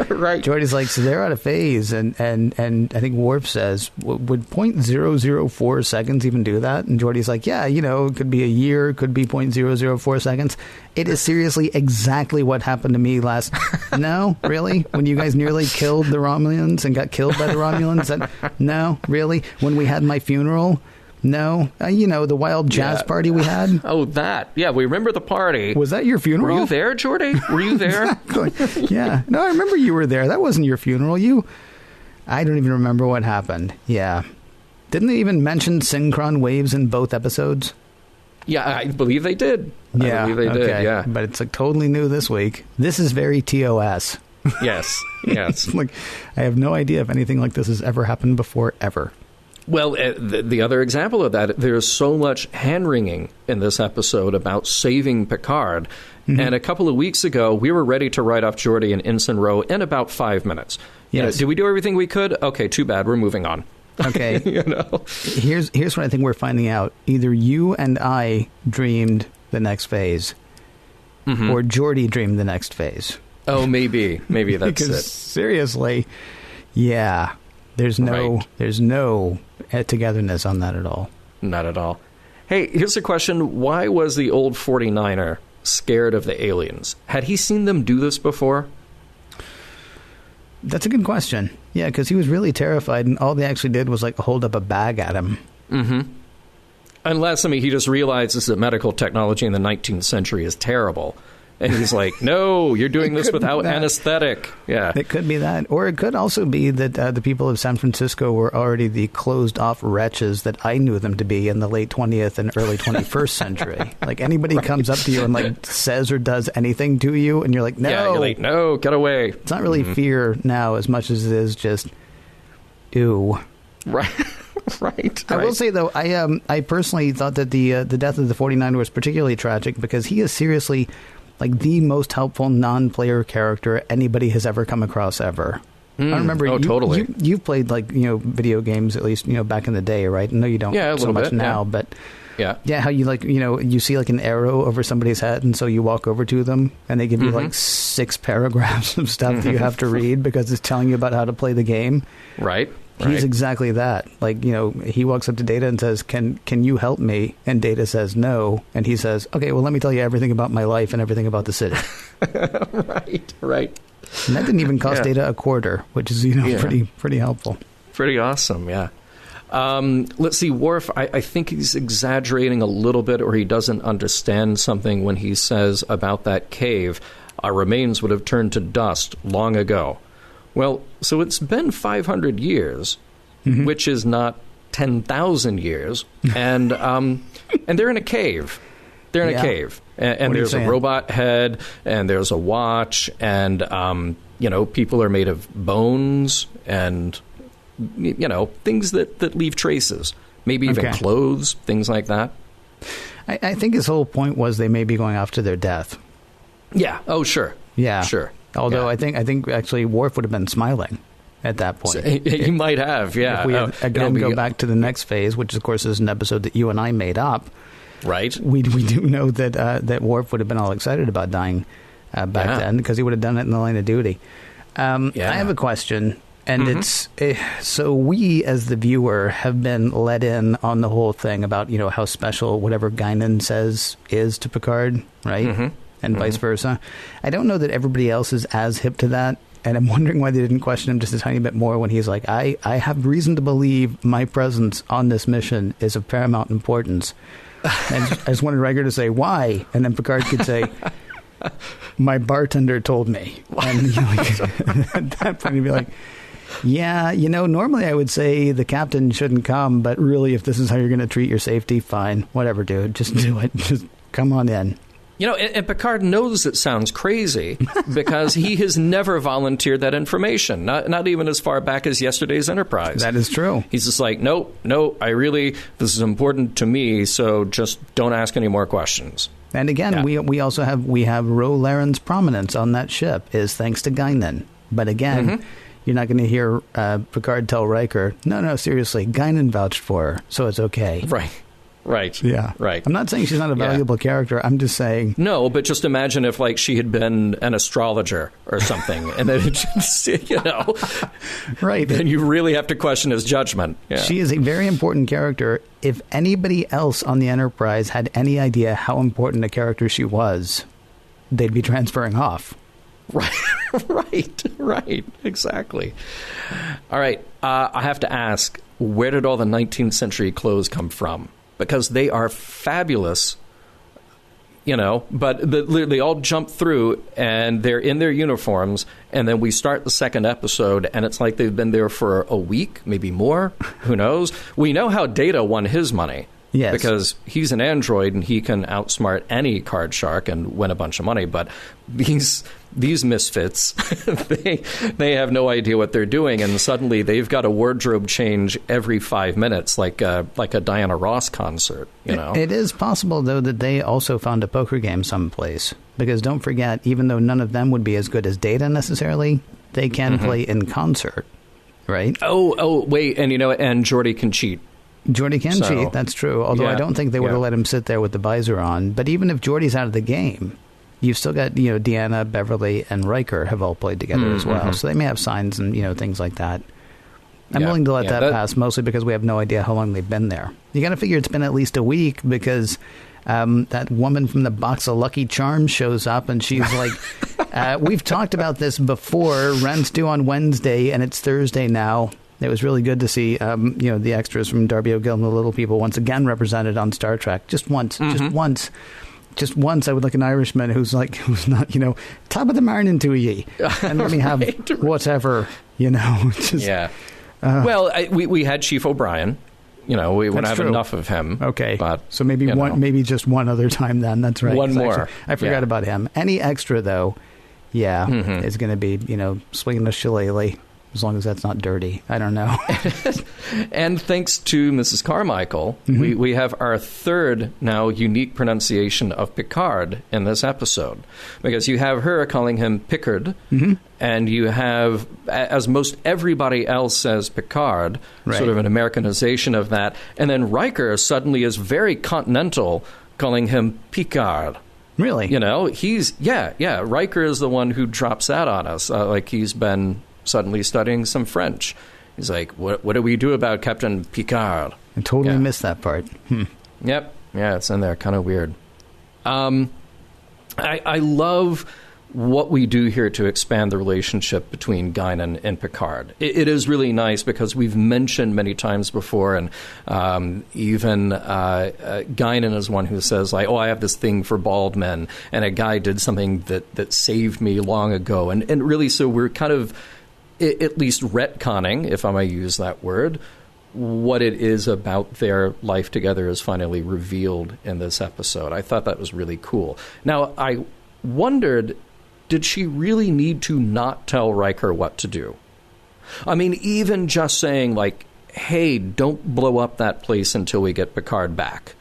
Right. Geordi's like, so they're out of phase, and I think Worf says, would 0.004 seconds even do that? And Geordi's like, yeah, it could be a year, could be 0.004 seconds. It is seriously exactly what happened to me last... No? Really? When you guys nearly killed the Romulans and got killed by the Romulans? No? Really? When we had my funeral... No, the wild jazz party we had. Oh, that. Yeah, we remember the party. Was that your funeral? Were you there, Geordi? Were you there? Exactly. Yeah. No, I remember you were there. That wasn't your funeral. I don't even remember what happened. Yeah. Didn't they even mention synchron waves in both episodes? Yeah, I believe they did. Yeah. I believe they did, yeah. But it's totally new this week. This is very TOS. Yes. I have no idea if anything like this has ever happened before, ever. Well, the other example of that, there's so much hand-wringing in this episode about saving Picard. Mm-hmm. And a couple of weeks ago, we were ready to write off Geordi and Ensign Ro in about 5 minutes. Yes. Did we do everything we could? Okay, too bad. We're moving on. Okay. Here's what I think we're finding out. Either you and I dreamed the next phase, or Geordi dreamed the next phase. Oh, maybe. Maybe that's because, it. Seriously, yeah. There's no togetherness on that at all. Not at all. Hey, here's a question. Why was the old 49er scared of the aliens? Had he seen them do this before? That's a good question. Yeah, because he was really terrified, and all they actually did was hold up a bag at him. Mm-hmm. Unless, he just realizes that medical technology in the 19th century is terrible. And he's like, no, you're doing this without anesthetic. Yeah. It could be that. Or it could also be that the people of San Francisco were already the closed-off wretches that I knew them to be in the late 20th and early 21st century. Anybody comes up to you and, says or does anything to you, and you're like, no. Yeah, you're like, no, get away. It's not really fear now as much as it is just, ew. Right. Right. I will say, though, I personally thought that the death of the 49er was particularly tragic because he is seriously... the most helpful non-player character anybody has ever come across ever. I remember totally. You've played video games, at least back in the day, right? I know you don't so much now, but how you you see an arrow over somebody's head, and so you walk over to them and they give you 6 paragraphs of stuff that you have to read because it's telling you about how to play the game. Right. He's exactly that. He walks up to Data and says, can you help me? And Data says no. And he says, okay, well, let me tell you everything about my life and everything about the city. Right. And that didn't even cost Data a quarter, which is, pretty helpful. Pretty awesome, yeah. Let's see, Worf, I think he's exaggerating a little bit, or he doesn't understand something when he says about that cave, our remains would have turned to dust long ago. Well, so it's been 500 years, which is not 10,000 years, and they're in a cave. They're in a cave, and there's a robot head, and there's a watch, and people are made of bones, and things that leave traces, maybe even clothes, things like that. I think his whole point was they may be going off to their death. Yeah. Oh, sure. Yeah. Sure. Although I think actually Worf would have been smiling at that point. So he might have, yeah. If we go back to the next phase, which of course is an episode that you and I made up. Right. We do know that Worf would have been all excited about dying back then because he would have done it in the line of duty. I have a question, and it's so we as the viewer have been let in on the whole thing about how special whatever Guinan says is to Picard, right? And vice versa. I don't know that everybody else is as hip to that, and I'm wondering why they didn't question him just a tiny bit more when he's like, I have reason to believe my presence on this mission is of paramount importance. And I just wanted Riker to say, why? And then Picard could say, my bartender told me. And at that point he'd be like, yeah, normally I would say the captain shouldn't come, but really if this is how you're going to treat your safety, fine. Whatever, dude. Just do it. Just come on in. And Picard knows it sounds crazy because he has never volunteered that information, not even as far back as yesterday's Enterprise. That is true. He's just like, no, this is important to me, so just don't ask any more questions. And again, we also have Ro Laren's prominence on that ship is thanks to Guinan. But again, you're not going to hear Picard tell Riker, no, seriously, Guinan vouched for her, so it's okay. Right. Yeah. Right. I'm not saying she's not a valuable character. I'm just saying. No, but just imagine if, like, she had been an astrologer or something, and then, right. Then you really have to question his judgment. Yeah. She is a very important character. If anybody else on the Enterprise had any idea how important a character she was, they'd be transferring off. Right. Exactly. All right. I have to ask, where did all the 19th century clothes come from? Because they are fabulous, but they all jump through and they're in their uniforms. And then we start the second episode and it's like they've been there for a week, maybe more. Who knows? We know how Data won his money. Yes. Because he's an android and he can outsmart any card shark and win a bunch of money. But these misfits, they have no idea what they're doing, and suddenly they've got a wardrobe change every 5 minutes, like a Diana Ross concert. It is possible, though, that they also found a poker game someplace. Because don't forget, even though none of them would be as good as Data necessarily, they can play in concert, right? Oh, wait, and and Geordi can cheat. Geordi can cheat, that's true. Although I don't think they would have let him sit there with the visor on. But even if Geordi's out of the game, you've still got, Deanna, Beverly, and Riker have all played together as well. So they may have signs and, things like that. I'm willing to let that pass, mostly because we have no idea how long they've been there. You got to figure it's been at least a week because that woman from the box of Lucky Charms shows up and she's like, we've talked about this before. Rent's due on Wednesday and it's Thursday now. It was really good to see, the extras from Darby O'Gill and the Little People once again represented on Star Trek. Just once. Just once, I would like an Irishman who's not, top of the morning to ye. And let me have whatever, Well, we had Chief O'Brien. We wouldn't have enough of him. Okay. But, so maybe just one other time then. That's right. One more. Actually, I forgot about him. Any extra, though, is going to be, swinging a shillelagh. As long as that's not dirty. I don't know. And thanks to Mrs. Carmichael, we have our third now unique pronunciation of Picard in this episode. Because you have her calling him Pickard, and you have, as most everybody else says Picard, sort of an Americanization of that. And then Riker suddenly is very continental, calling him Picard. Really? He's, Riker is the one who drops that on us, like he's been suddenly studying some French. He's like, what do we do about Captain Picard? I totally missed that part. Yep. Yeah, it's in there. Kind of weird. I love what we do here to expand the relationship between Guinan and Picard. It is really nice because we've mentioned many times before, and even Guinan is one who says, like, I have this thing for bald men, and a guy did something that saved me long ago. And really, so we're kind of at least retconning, if I may use that word, what it is about their life together is finally revealed in this episode. I thought that was really cool. Now, I wondered, did she really need to not tell Riker what to do? I mean, even just saying, like, hey, don't blow up that place until we get Picard back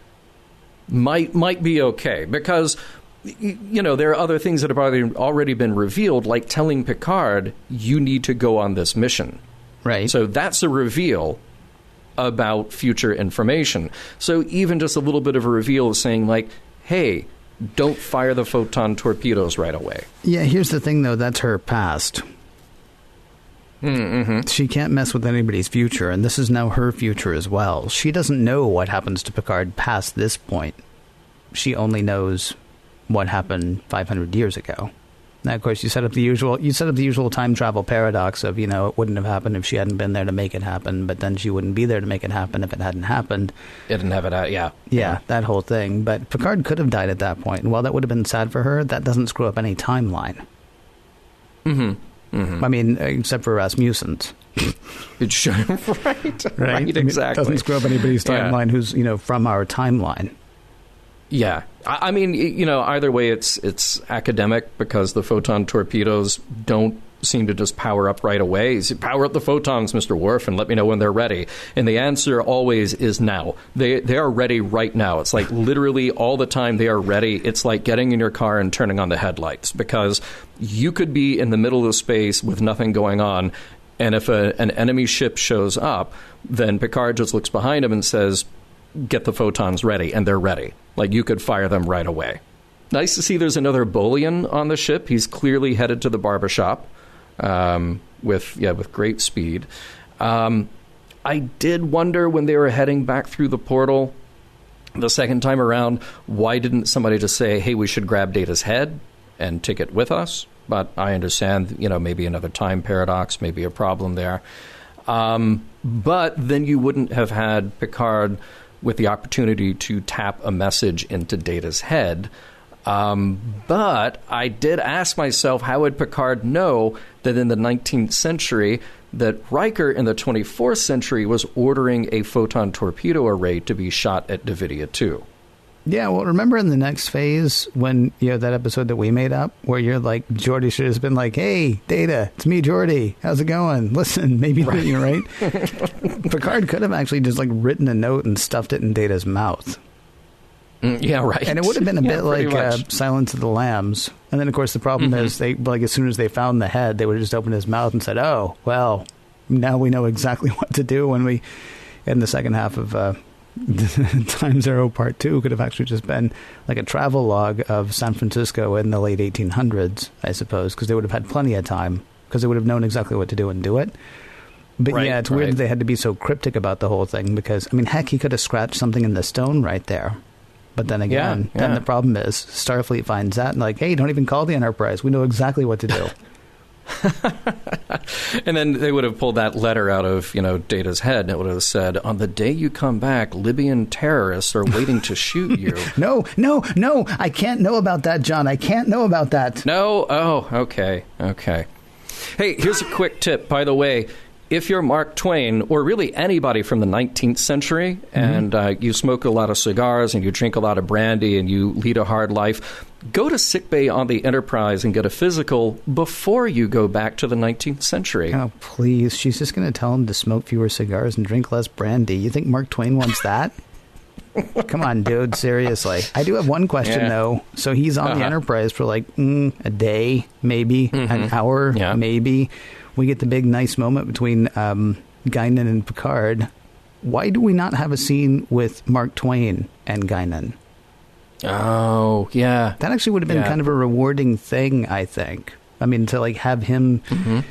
might be okay, because there are other things that have already been revealed, like telling Picard, you need to go on this mission. Right. So that's a reveal about future information. So even just a little bit of a reveal is saying, like, hey, don't fire the photon torpedoes right away. Yeah, here's the thing, though. That's her past. She can't mess with anybody's future, and this is now her future as well. She doesn't know what happens to Picard past this point. She only knows what happened 500 years ago. Now, of course, you set up the usual time travel paradox of, it wouldn't have happened if she hadn't been there to make it happen, but then she wouldn't be there to make it happen if it hadn't happened. It didn't have it out, yeah. Yeah, that whole thing. But Picard could have died at that point, and while that would have been sad for her, that doesn't screw up any timeline. I mean, except for Rasmussen's. It should, right, exactly. It doesn't screw up anybody's timeline who's, from our timeline. Yeah. I mean, either way, it's academic because the photon torpedoes don't seem to just power up right away. So power up the photons, Mr. Worf, and let me know when they're ready. And the answer always is now. They are ready right now. It's like literally all the time they are ready. It's like getting in your car and turning on the headlights, because you could be in the middle of space with nothing going on, and if an enemy ship shows up, then Picard just looks behind him and says, get the photons ready, and they're ready. Like, you could fire them right away. Nice to see there's another Bolian on the ship. He's clearly headed to the barbershop with great speed. I did wonder when they were heading back through the portal the second time around, why didn't somebody just say, hey, we should grab Data's head and take it with us? But I understand, maybe another time paradox, maybe a problem there. But then you wouldn't have had Picard with the opportunity to tap a message into Data's head. But I did ask myself, how would Picard know that in the 19th century that Riker in the 24th century was ordering a photon torpedo array to be shot at Davidia 2? Yeah, well, remember in the next phase when, that episode that we made up where you're like, Geordi should have been like, hey, Data, it's me, Geordi. How's it going? Listen, maybe you're right. Picard could have actually just like written a note and stuffed it in Data's mouth. Yeah, right. And it would have been a bit like Silence of the Lambs. And then, of course, the problem is as soon as they found the head, they would have just opened his mouth and said, oh, well, now we know exactly what to do when we, in the second half of Times Arrow Part 2 could have actually just been like a travel log of San Francisco in the late 1800s, I suppose, because they would have had plenty of time, because they would have known exactly what to do and do it. But it's weird that they had to be so cryptic about the whole thing, because, I mean, heck, he could have scratched something in the stone right there. But then again, then the problem is Starfleet finds that and like, hey, don't even call the Enterprise. We know exactly what to do. And then they would have pulled that letter out of, Data's head, and it would have said, on the day you come back, Libyan terrorists are waiting to shoot you. No, I can't know about that, John. I can't know about that. No? Oh, okay. Hey, here's a quick tip, by the way. If you're Mark Twain, or really anybody from the 19th century, and you smoke a lot of cigars and you drink a lot of brandy and you lead a hard life, go to sickbay on the Enterprise and get a physical before you go back to the 19th century. Oh, please. She's just going to tell him to smoke fewer cigars and drink less brandy. You think Mark Twain wants that? Come on, dude. Seriously. I do have one question, though. So he's on the Enterprise for like a day, maybe, an hour, maybe. We get the big nice moment between Guinan and Picard. Why do we not have a scene with Mark Twain and Guinan? Oh, yeah. That actually would have been kind of a rewarding thing, I think. I mean, to like have him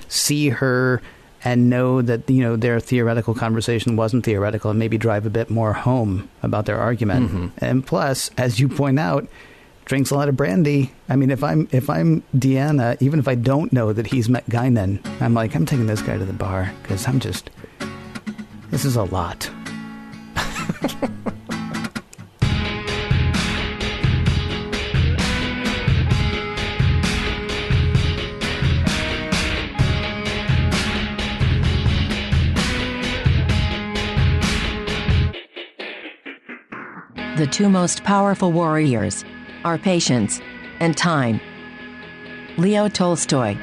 see her and know that, their theoretical conversation wasn't theoretical, and maybe drive a bit more home about their argument. And plus, as you point out, drinks a lot of brandy. I mean, if I'm Deanna, even if I don't know that he's met Guinan, I'm like, I'm taking this guy to the bar because this is a lot. The two most powerful warriors are patience and time. Leo Tolstoy.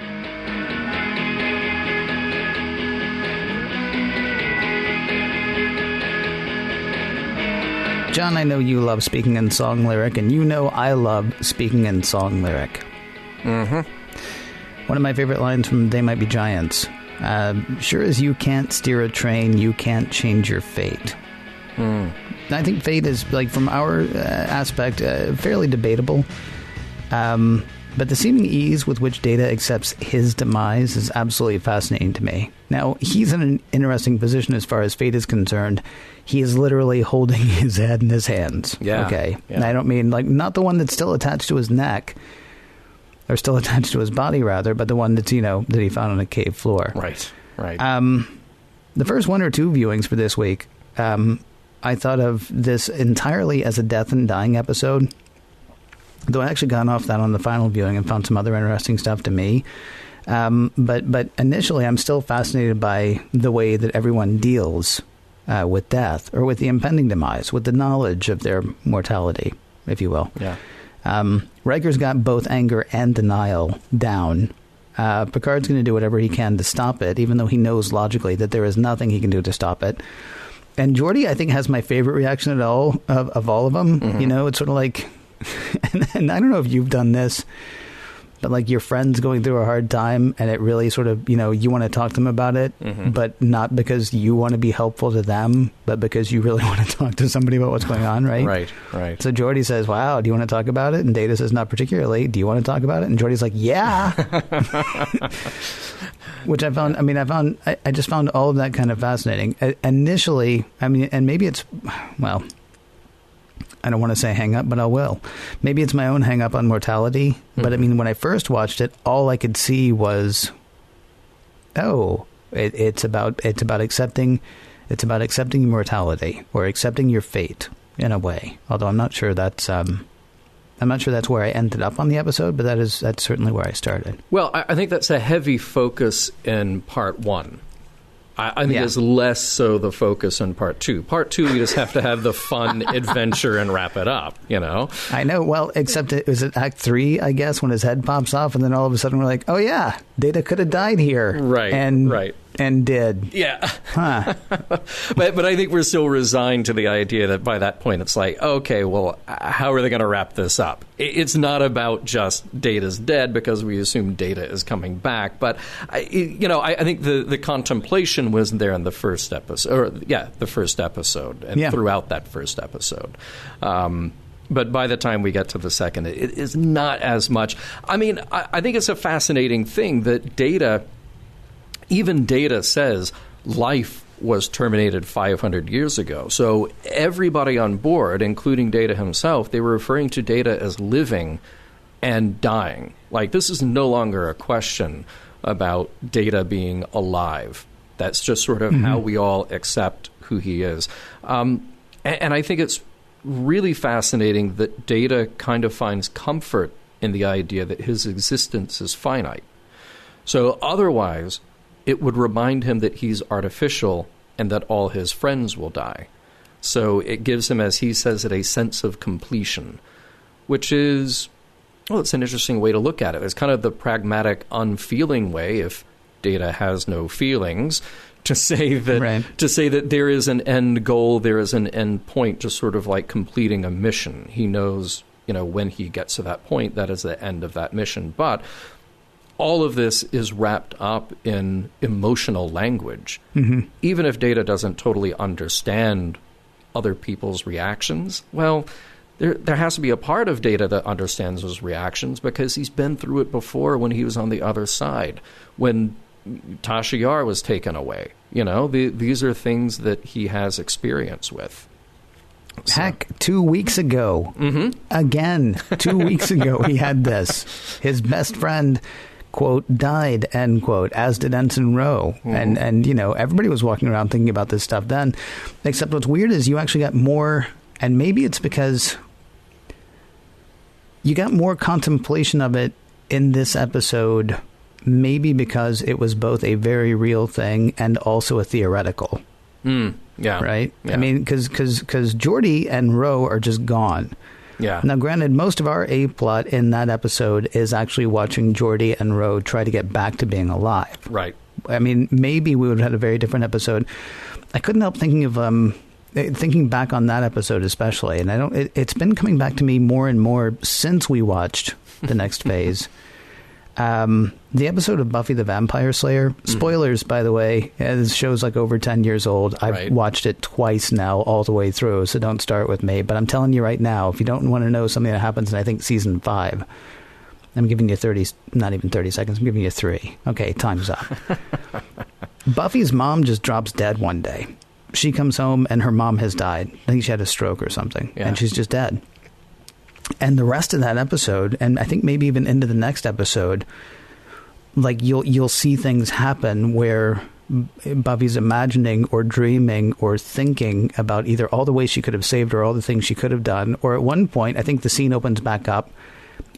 John, I know you love speaking in song lyric, and you know I love speaking in song lyric. One of my favorite lines from They Might Be Giants. Sure as you can't steer a train, you can't change your fate. I think fate is, like, from our aspect, fairly debatable. But the seeming ease with which Data accepts his demise is absolutely fascinating to me. Now, he's in an interesting position as far as fate is concerned. He is literally holding his head in his hands. Yeah. Okay. Yeah. And I don't mean, like, not the one that's still attached to his neck, or still attached to his body, rather, but the one that's, that he found on a cave floor. Right. The first one or two viewings for this week, I thought of this entirely as a death and dying episode, though I actually got off that on the final viewing and found some other interesting stuff to me. But initially, I'm still fascinated by the way that everyone deals with death, or with the impending demise, with the knowledge of their mortality. if you will. Yeah. Riker's got both anger and denial down. Picard's going to do whatever he can to stop it, even though he knows logically that there is nothing he can do to stop it. And Geordi, I think, has my favorite reaction of all of them. Mm-hmm. You know, it's sort of like, and I don't know if you've done this, but like your friend's going through a hard time and it really sort of, you know, you want to talk to them about it, but not because you want to be helpful to them, but because you really want to talk to somebody about what's going on, right? Right. So Geordi says, wow, do you want to talk about it? And Data says, not particularly. Do you want to talk about it? And Geordi's like, yeah. Which I just found all of that kind of fascinating. Initially, I mean, and maybe it's, well, I don't want to say hang up, but I will. Maybe it's my own hang up on mortality. But I mean, when I first watched it, all I could see was, it's about accepting mortality or accepting your fate in a way. Although I'm not sure that's where I ended up on the episode, but that's certainly where I started. Well, I think that's a heavy focus in part one. I think it's less so the focus in part two. Part two, you just have to have the fun adventure and wrap it up, you know? I know. Well, except it was at Act 3, I guess, when his head pops off, and then all of a sudden we're like, oh, yeah, Data could have died here. Right, right. And did. Yeah. Huh. But I think we're still resigned to the idea that by that point it's like, okay, well, how are they going to wrap this up? It's not about just Data's dead because we assume Data is coming back. But, I think the contemplation was there in the first episode. The first episode and throughout that first episode. But by the time we get to the second, it is not as much. I mean, I think it's a fascinating thing that even Data says life was terminated 500 years ago. So everybody on board, including Data himself, they were referring to Data as living and dying. Like, this is no longer a question about Data being alive. That's just sort of how we all accept who he is. And I think it's really fascinating that Data kind of finds comfort in the idea that his existence is finite. So otherwise, it would remind him that he's artificial and that all his friends will die. So it gives him, as he says it, a sense of completion, which is, well, it's an interesting way to look at it. It's kind of the pragmatic, unfeeling way, if Data has no feelings, to say that there is an end goal, there is an end point, just sort of like completing a mission. He knows, when he gets to that point, that is the end of that mission. But all of this is wrapped up in emotional language. Even if Data doesn't totally understand other people's reactions, well, there has to be a part of Data that understands those reactions because he's been through it before when he was on the other side, when Tasha Yar was taken away. These are things that he has experience with. Heck, 2 weeks ago, again, 2 weeks ago, he had this. His best friend, quote, died, end quote, as did Ensign Rowe. And everybody was walking around thinking about this stuff then. Except what's weird is you actually got more, and maybe it's because you got more contemplation of it in this episode, maybe because it was both a very real thing and also a theoretical. Yeah. Right? Yeah. I mean, because Geordi and Rowe are just gone. Yeah. Now, granted, most of our A-plot in that episode is actually watching Geordi and Rowe try to get back to being alive. Right. I mean, maybe we would have had a very different episode. I couldn't help thinking of thinking back on that episode especially, and it's been coming back to me more and more since we watched The Next Phase. The episode of Buffy the Vampire Slayer, spoilers, by the way, this show's like over 10 years old. I've watched it twice now all the way through, so don't start with me. But I'm telling you right now, if you don't want to know something that happens in, I think, season 5, I'm giving you 30, not even 30 seconds, I'm giving you 3. Okay, time's up. Buffy's mom just drops dead one day. She comes home and her mom has died. I think she had a stroke or something, and she's just dead. And the rest of that episode, and I think maybe even into the next episode, like you'll see things happen where Buffy's imagining or dreaming or thinking about either all the ways she could have saved her, all the things she could have done, or at one point, I think the scene opens back up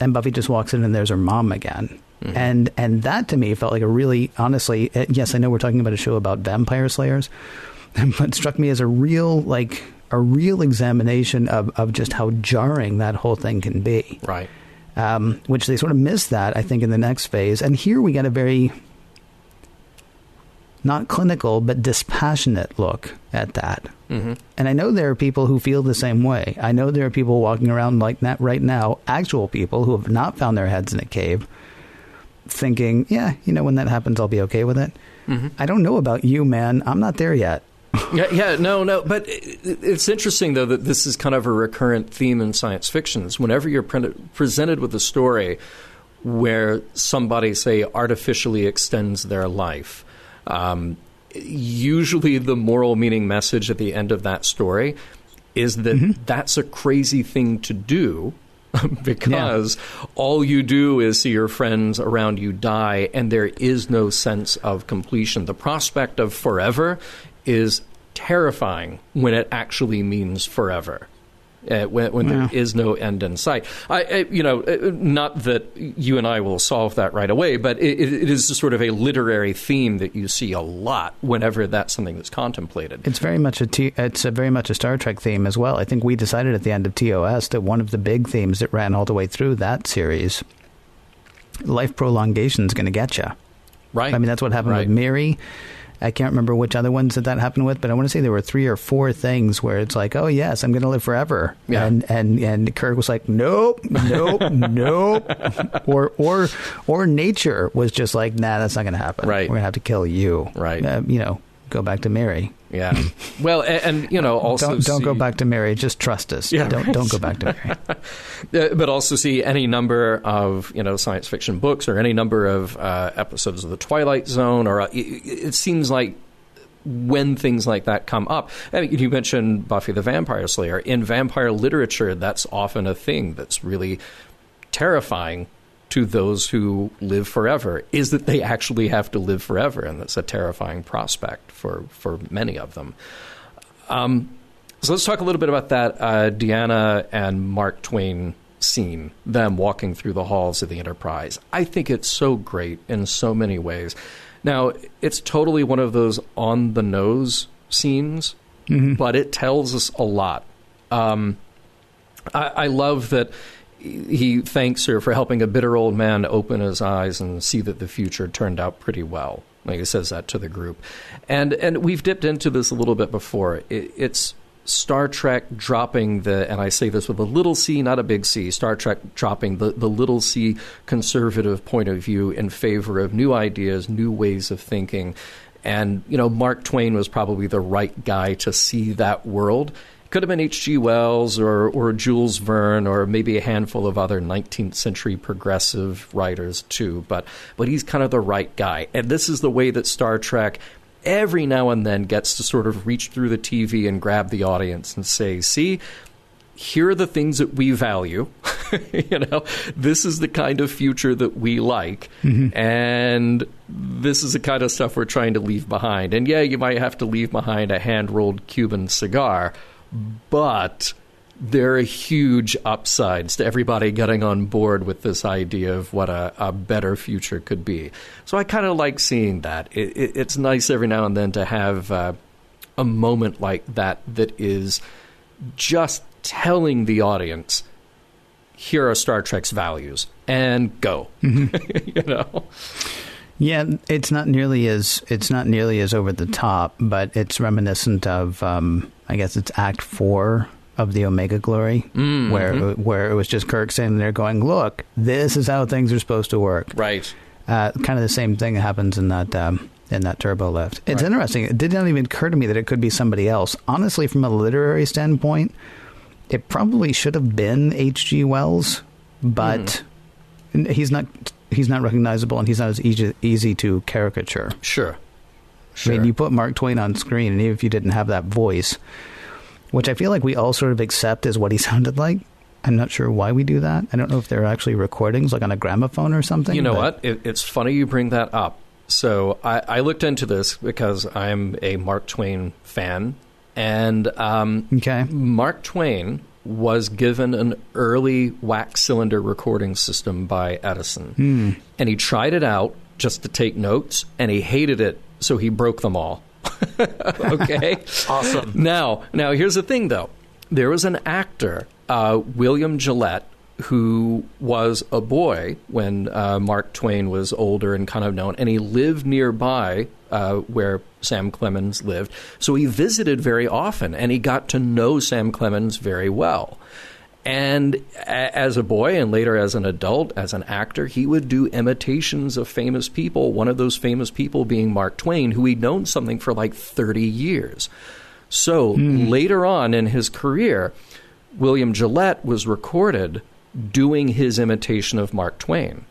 and Buffy just walks in and there's her mom again. And that to me felt like a really, honestly, yes, I know we're talking about a show about vampire slayers, but it struck me as a real, like, a real examination of just how jarring that whole thing can be. Right. Which they sort of missed that, I think, in the next phase. And here we get a very, not clinical, but dispassionate look at that. Mm-hmm. And I know there are people who feel the same way. I know there are people walking around like that right now, actual people who have not found their heads in a cave, thinking, yeah, when that happens, I'll be okay with it. Mm-hmm. I don't know about you, man. I'm not there yet. No. But it's interesting, though, that this is kind of a recurrent theme in science fiction. Is whenever you're presented with a story where somebody, say, artificially extends their life, usually the moral meaning message at the end of that story is that that's a crazy thing to do. Because all you do is see your friends around you die, and there is no sense of completion. The prospect of forever is terrifying when it actually means forever, when there is no end in sight. Not that you and I will solve that right away, but it is sort of a literary theme that you see a lot whenever that's something that's contemplated. It's very much very much a Star Trek theme as well. I think we decided at the end of TOS that one of the big themes that ran all the way through that series, life prolongation, is going to get you. Right. I mean, that's what happened with Miri. I can't remember which other ones that happened with, but I want to say there were 3 or 4 things where it's like, oh, yes, I'm going to live forever. Yeah. And Kirk was like, nope. Or nature was just like, nah, that's not going to happen. Right. We're going to have to kill you. Right. Go back to Mary. Yeah. Well, and also don't go back to Mary. Just trust us. Yeah, don't go back to Mary. But also see any number of science fiction books or any number of episodes of The Twilight Zone, or it seems like when things like that come up. I mean, you mentioned Buffy the Vampire Slayer. In vampire literature, that's often a thing that's really terrifying to those who live forever, is that they actually have to live forever, and that's a terrifying prospect for many of them. So let's talk a little bit about that Deanna and Mark Twain scene, them walking through the halls of the Enterprise. I think it's so great in so many ways. Now, it's totally one of those on-the-nose scenes, but it tells us a lot. I love that he thanks her for helping a bitter old man open his eyes and see that the future turned out pretty well. Like he says that to the group. And we've dipped into this a little bit before. It's Star Trek dropping and I say this with a little c, not a big C, Star Trek dropping the little c conservative point of view in favor of new ideas, new ways of thinking. And, Mark Twain was probably the right guy to see that world. Could have been H.G. Wells or Jules Verne or maybe a handful of other 19th century progressive writers too, but he's kind of the right guy. And this is the way that Star Trek every now and then gets to sort of reach through the TV and grab the audience and say, see, here are the things that we value. This is the kind of future that we like, and this is the kind of stuff we're trying to leave behind. And yeah, you might have to leave behind a hand-rolled Cuban cigar, but there are huge upsides to everybody getting on board with this idea of what a better future could be. So I kind of like seeing that. It's nice every now and then to have a moment like that is just telling the audience, here are Star Trek's values, and go. Yeah, it's not nearly as over the top, but it's reminiscent of I guess it's Act 4 of the Omega Glory, where it was just Kirk sitting there going, "Look, this is how things are supposed to work." Right. Kind of the same thing happens in that turbo lift. It's interesting. It did not even occur to me that it could be somebody else. Honestly, from a literary standpoint, it probably should have been H.G. Wells, but he's not recognizable, and he's not as easy to caricature. Sure. I mean, you put Mark Twain on screen, and even if you didn't have that voice, which I feel like we all sort of accept as what he sounded like. I'm not sure why we do that. I don't know if there are actually recordings, like on a gramophone or something. You know what? It's funny you bring that up. So I looked into this because I'm a Mark Twain fan. And Mark Twain was given an early wax cylinder recording system by Edison. And he tried it out just to take notes, and he hated it, so he broke them all. Okay? Awesome. Now, here's the thing, though. There was an actor, William Gillette, who was a boy when Mark Twain was older and kind of known, and he lived nearby where Sam Clemens lived. So he visited very often, and he got to know Sam Clemens very well. And as a boy and later as an adult, as an actor, he would do imitations of famous people, one of those famous people being Mark Twain, who he'd known something for like 30 years. So later on in his career, William Gillette was recorded doing his imitation of Mark Twain.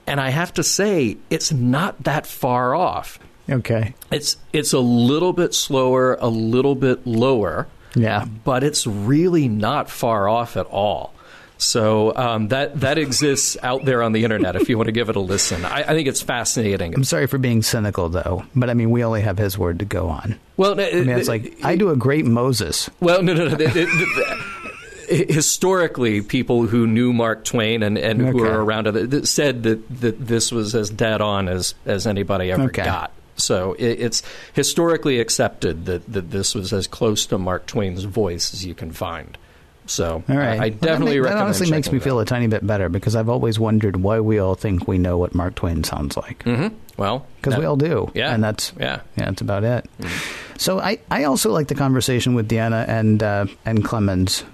And I have to say, it's not that far off. Okay. It's a little bit slower, a little bit lower. Yeah. But it's really not far off at all. So that exists out there on the internet if you want to give it a listen. I think it's fascinating. I'm sorry for being cynical, though, but I mean, we only have his word to go on. Well, it's like, I do a great Moses. Well, no. Historically, people who knew Mark Twain and who were around it said that this was as dead on as anybody ever got. So it's historically accepted that this was as close to Mark Twain's voice as you can find. So all right. I definitely recommend. That honestly makes me feel a tiny bit better because I've always wondered why we all think we know what Mark Twain sounds like. Mm-hmm. Well, because we all do. Yeah. And that's about it. Mm-hmm. So I also like the conversation with Deanna and Clemens.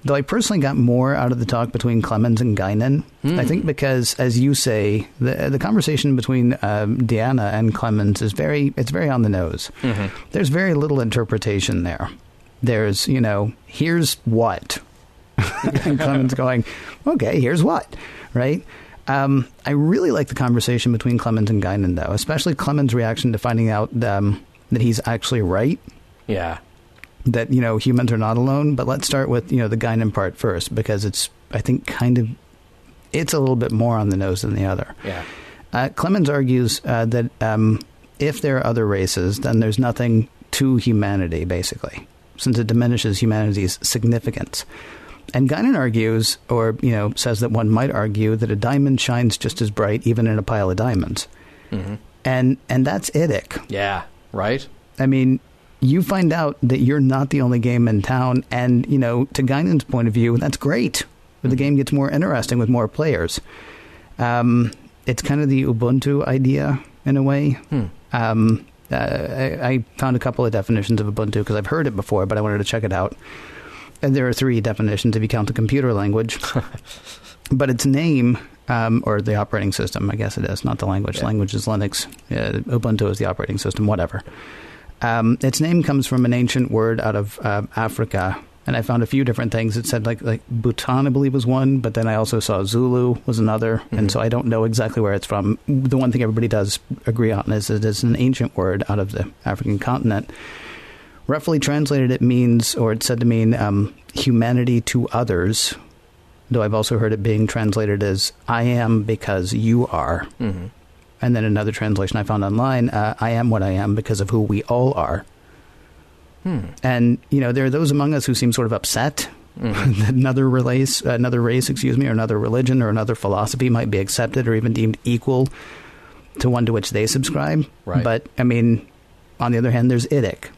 Though I personally got more out of the talk between Clemens and Guinan. I think because, as you say, the conversation between Deanna and Clemens is very on the nose. Mm-hmm. There's very little interpretation there. There's, here's what. And Clemens going, okay, here's what, right? I really like the conversation between Clemens and Guinan, though, especially Clemens' reaction to finding out that he's actually right. Yeah. That, humans are not alone. But let's start with, the Guinan part first, because it's, I think, it's a little bit more on the nose than the other. Yeah. Clemens argues that if there are other races, then there's nothing to humanity, basically, since it diminishes humanity's significance. And Guinan argues, or, says that one might argue that a diamond shines just as bright even in a pile of diamonds. Mm-hmm. And that's idic. Yeah, right? I mean, you find out that you're not the only game in town, and, to Guinan's point of view, that's great. The game gets more interesting with more players. It's kind of the Ubuntu idea, in a way. I found a couple of definitions of Ubuntu, because I've heard it before, but I wanted to check it out. And there are 3 definitions if you count the computer language. But its name, or the operating system, I guess it is, not the language. Yeah. Language is Linux. Ubuntu is the operating system, whatever. Its name comes from an ancient word out of Africa, and I found a few different things. It said like Bhutan, I believe, was one, but then I also saw Zulu was another, and so I don't know exactly where it's from. The one thing everybody does agree on is that it's an ancient word out of the African continent. Roughly translated, it means, or it's said to mean, humanity to others, though I've also heard it being translated as I am because you are. Mm-hmm. And then another translation I found online, I am what I am because of who we all are. And, there are those among us who seem sort of upset that another race, or another religion or another philosophy might be accepted or even deemed equal to one to which they subscribe. Right. But, I mean, on the other hand, there's idic.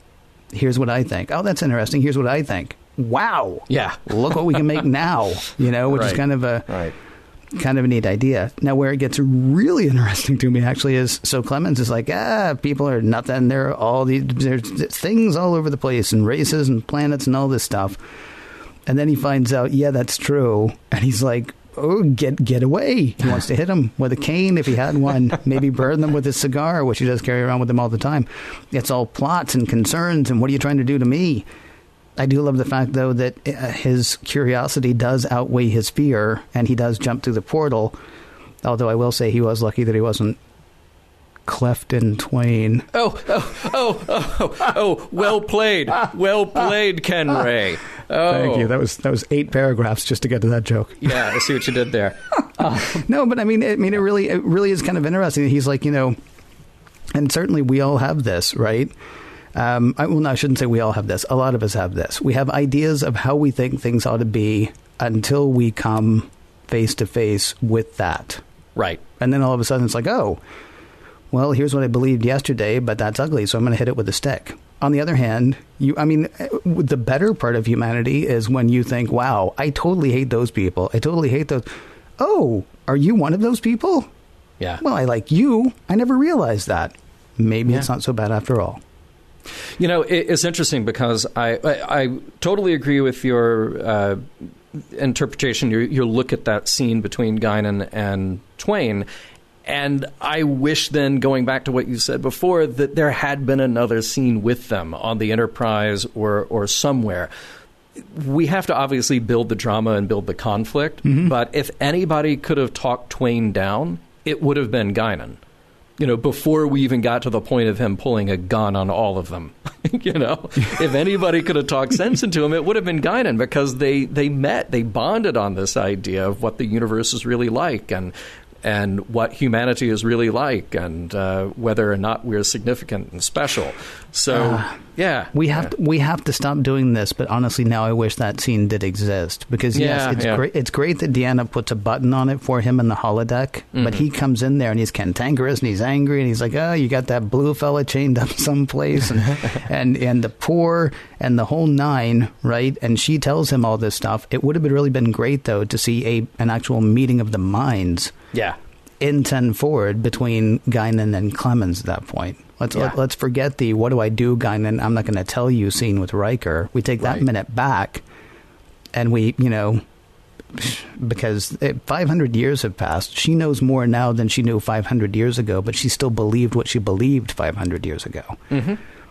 Here's what I think. Oh, that's interesting. Here's what I think. Wow. Yeah. Look what we can make now, which is kind of a... Kind of a neat idea. Now, where it gets really interesting to me, actually, is so Clemens is like, people are nothing. There are there's things all over the place, and races and planets and all this stuff. And then he finds out, that's true. And he's like, oh, get away. He wants to hit him with a cane if he had one. Maybe burn them with his cigar, which he does carry around with him all the time. It's all plots and concerns, and what are you trying to do to me? I do love the fact, though, that his curiosity does outweigh his fear, and he does jump through the portal. Although I will say he was lucky that he wasn't cleft in twain. Oh, well played. Well played, Ken Ray. Oh. Thank you. That was 8 paragraphs just to get to that joke. Yeah, I see what you did there. No, but I mean, it really is kind of interesting. He's like, and certainly we all have this, right? I shouldn't say we all have this. A lot of us have this. We have ideas of how we think things ought to be until we come face to face with that. Right. And then all of a sudden it's like, oh, well, here's what I believed yesterday, but that's ugly, so I'm going to hit it with a stick. On the other hand, the better part of humanity is when you think, wow, I totally hate those people. I totally hate those. Oh, are you one of those people? Yeah. Well, I like you. I never realized that. Maybe it's not so bad after all. You know, it's interesting because I totally agree with your interpretation, your look at that scene between Guinan and Twain. And I wish then, going back to what you said before, that there had been another scene with them on the Enterprise or somewhere. We have to obviously build the drama and build the conflict. But if anybody could have talked Twain down, it would have been Guinan. You know, before we even got to the point of him pulling a gun on all of them. You know, if anybody could have talked sense into him, it would have been Guinan, because they bonded on this idea of what the universe is really like and what humanity is really like, and whether or not we're significant and special. So, we have to stop doing this. But honestly, now I wish that scene did exist, because great. It's great that Deanna puts a button on it for him in the holodeck. But he comes in there and he's cantankerous and he's angry and he's like, "Oh, you got that blue fella chained up someplace," and the poor and the whole nine, right? And she tells him all this stuff. It would have really been great, though, to see an actual meeting of the minds. Yeah. In 10 forward between Guinan and Clemens at that point. Let's forget the "what do I do, Guinan? I'm not going to tell you" scene with Riker. We take that minute back, and we, because 500 years have passed. She knows more now than she knew 500 years ago, but she still believed what she believed 500 years ago.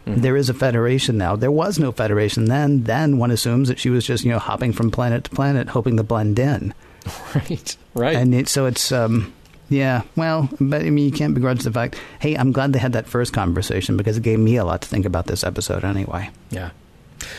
There is a federation now. There was no federation then. Then one assumes that she was just, hopping from planet to planet, hoping to blend in. Right. And it's yeah, well, but you can't begrudge the fact. Hey, I'm glad they had that first conversation, because it gave me a lot to think about this episode anyway. Yeah.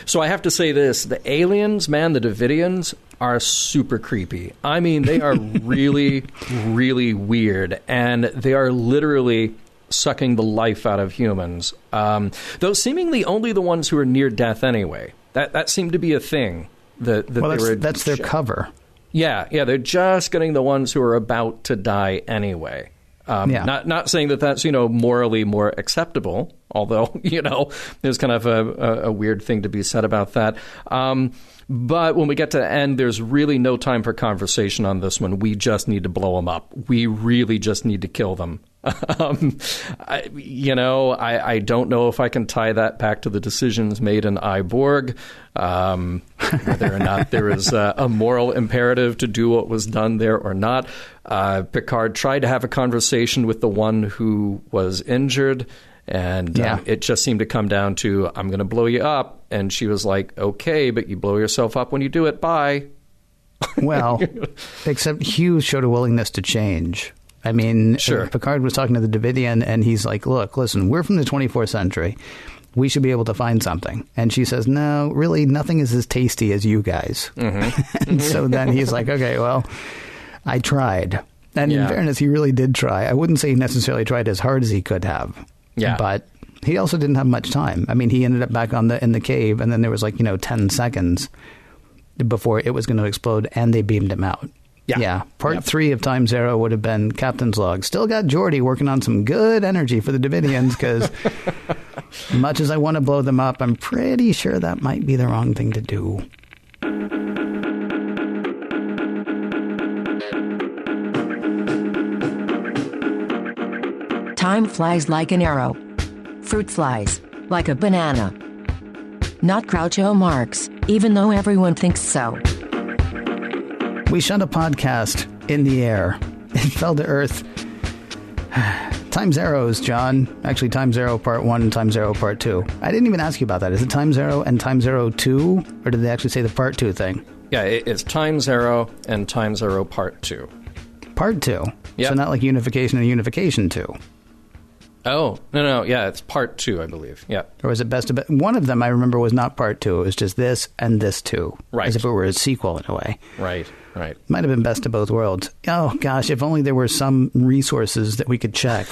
So I have to say this. The aliens, man, the Davidians, are super creepy. I mean, they are really, really weird. And they are literally sucking the life out of humans. Though seemingly only the ones who are near death anyway. That seemed to be a thing. That's their cover. Yeah, they're just getting the ones who are about to die anyway. Not saying that that's, morally more acceptable, although, there's kind of a weird thing to be said about that. But when we get to the end, there's really no time for conversation on this one. We just need to blow them up. We really just need to kill them. I don't know if I can tie that back to the decisions made in Borg, whether or not there is a moral imperative to do what was done there or not. Picard tried to have a conversation with the one who was injured, and it just seemed to come down to, "I'm going to blow you up." And she was like, "Okay, but you blow yourself up when you do it. Bye." Well, except Hugh showed a willingness to change. I mean, sure. Picard was talking to the Davidian, and he's like, "Look, listen, we're from the 24th century. We should be able to find something." And she says, "No, really, nothing is as tasty as you guys." And so then he's like, "Okay, well, I tried." And in fairness, he really did try. I wouldn't say he necessarily tried as hard as he could have. Yeah. But he also didn't have much time. I mean, he ended up back in the cave, and then there was 10 seconds before it was going to explode, and they beamed him out. Yeah. Part 3 of Time's Arrow would have been Captain's Log. Still got Geordi working on some good energy for the Davidians, because much as I want to blow them up, I'm pretty sure that might be the wrong thing to do. Time flies like an arrow. Fruit flies like a banana. Not Groucho Marx, even though everyone thinks so. We shot a podcast in the air. It fell to Earth. Time's Arrows, John. Actually, Time's Arrow Part 1 and Time's Arrow Part 2. I didn't even ask you about that. Is it Time's Arrow and Time's Arrow 2? Or did they actually say the Part 2 thing? Yeah, it's Time's Arrow and Time's Arrow Part 2. Part 2? Yep. So not like Unification and Unification 2? Oh, no. Yeah, it's Part 2, I believe. Yeah. Or was it Best of It? One of them I remember was not Part 2. It was just this and this 2. Right. As if it were a sequel in a way. Right. Might have been Best of Both Worlds. Oh, gosh, if only there were some resources that we could check.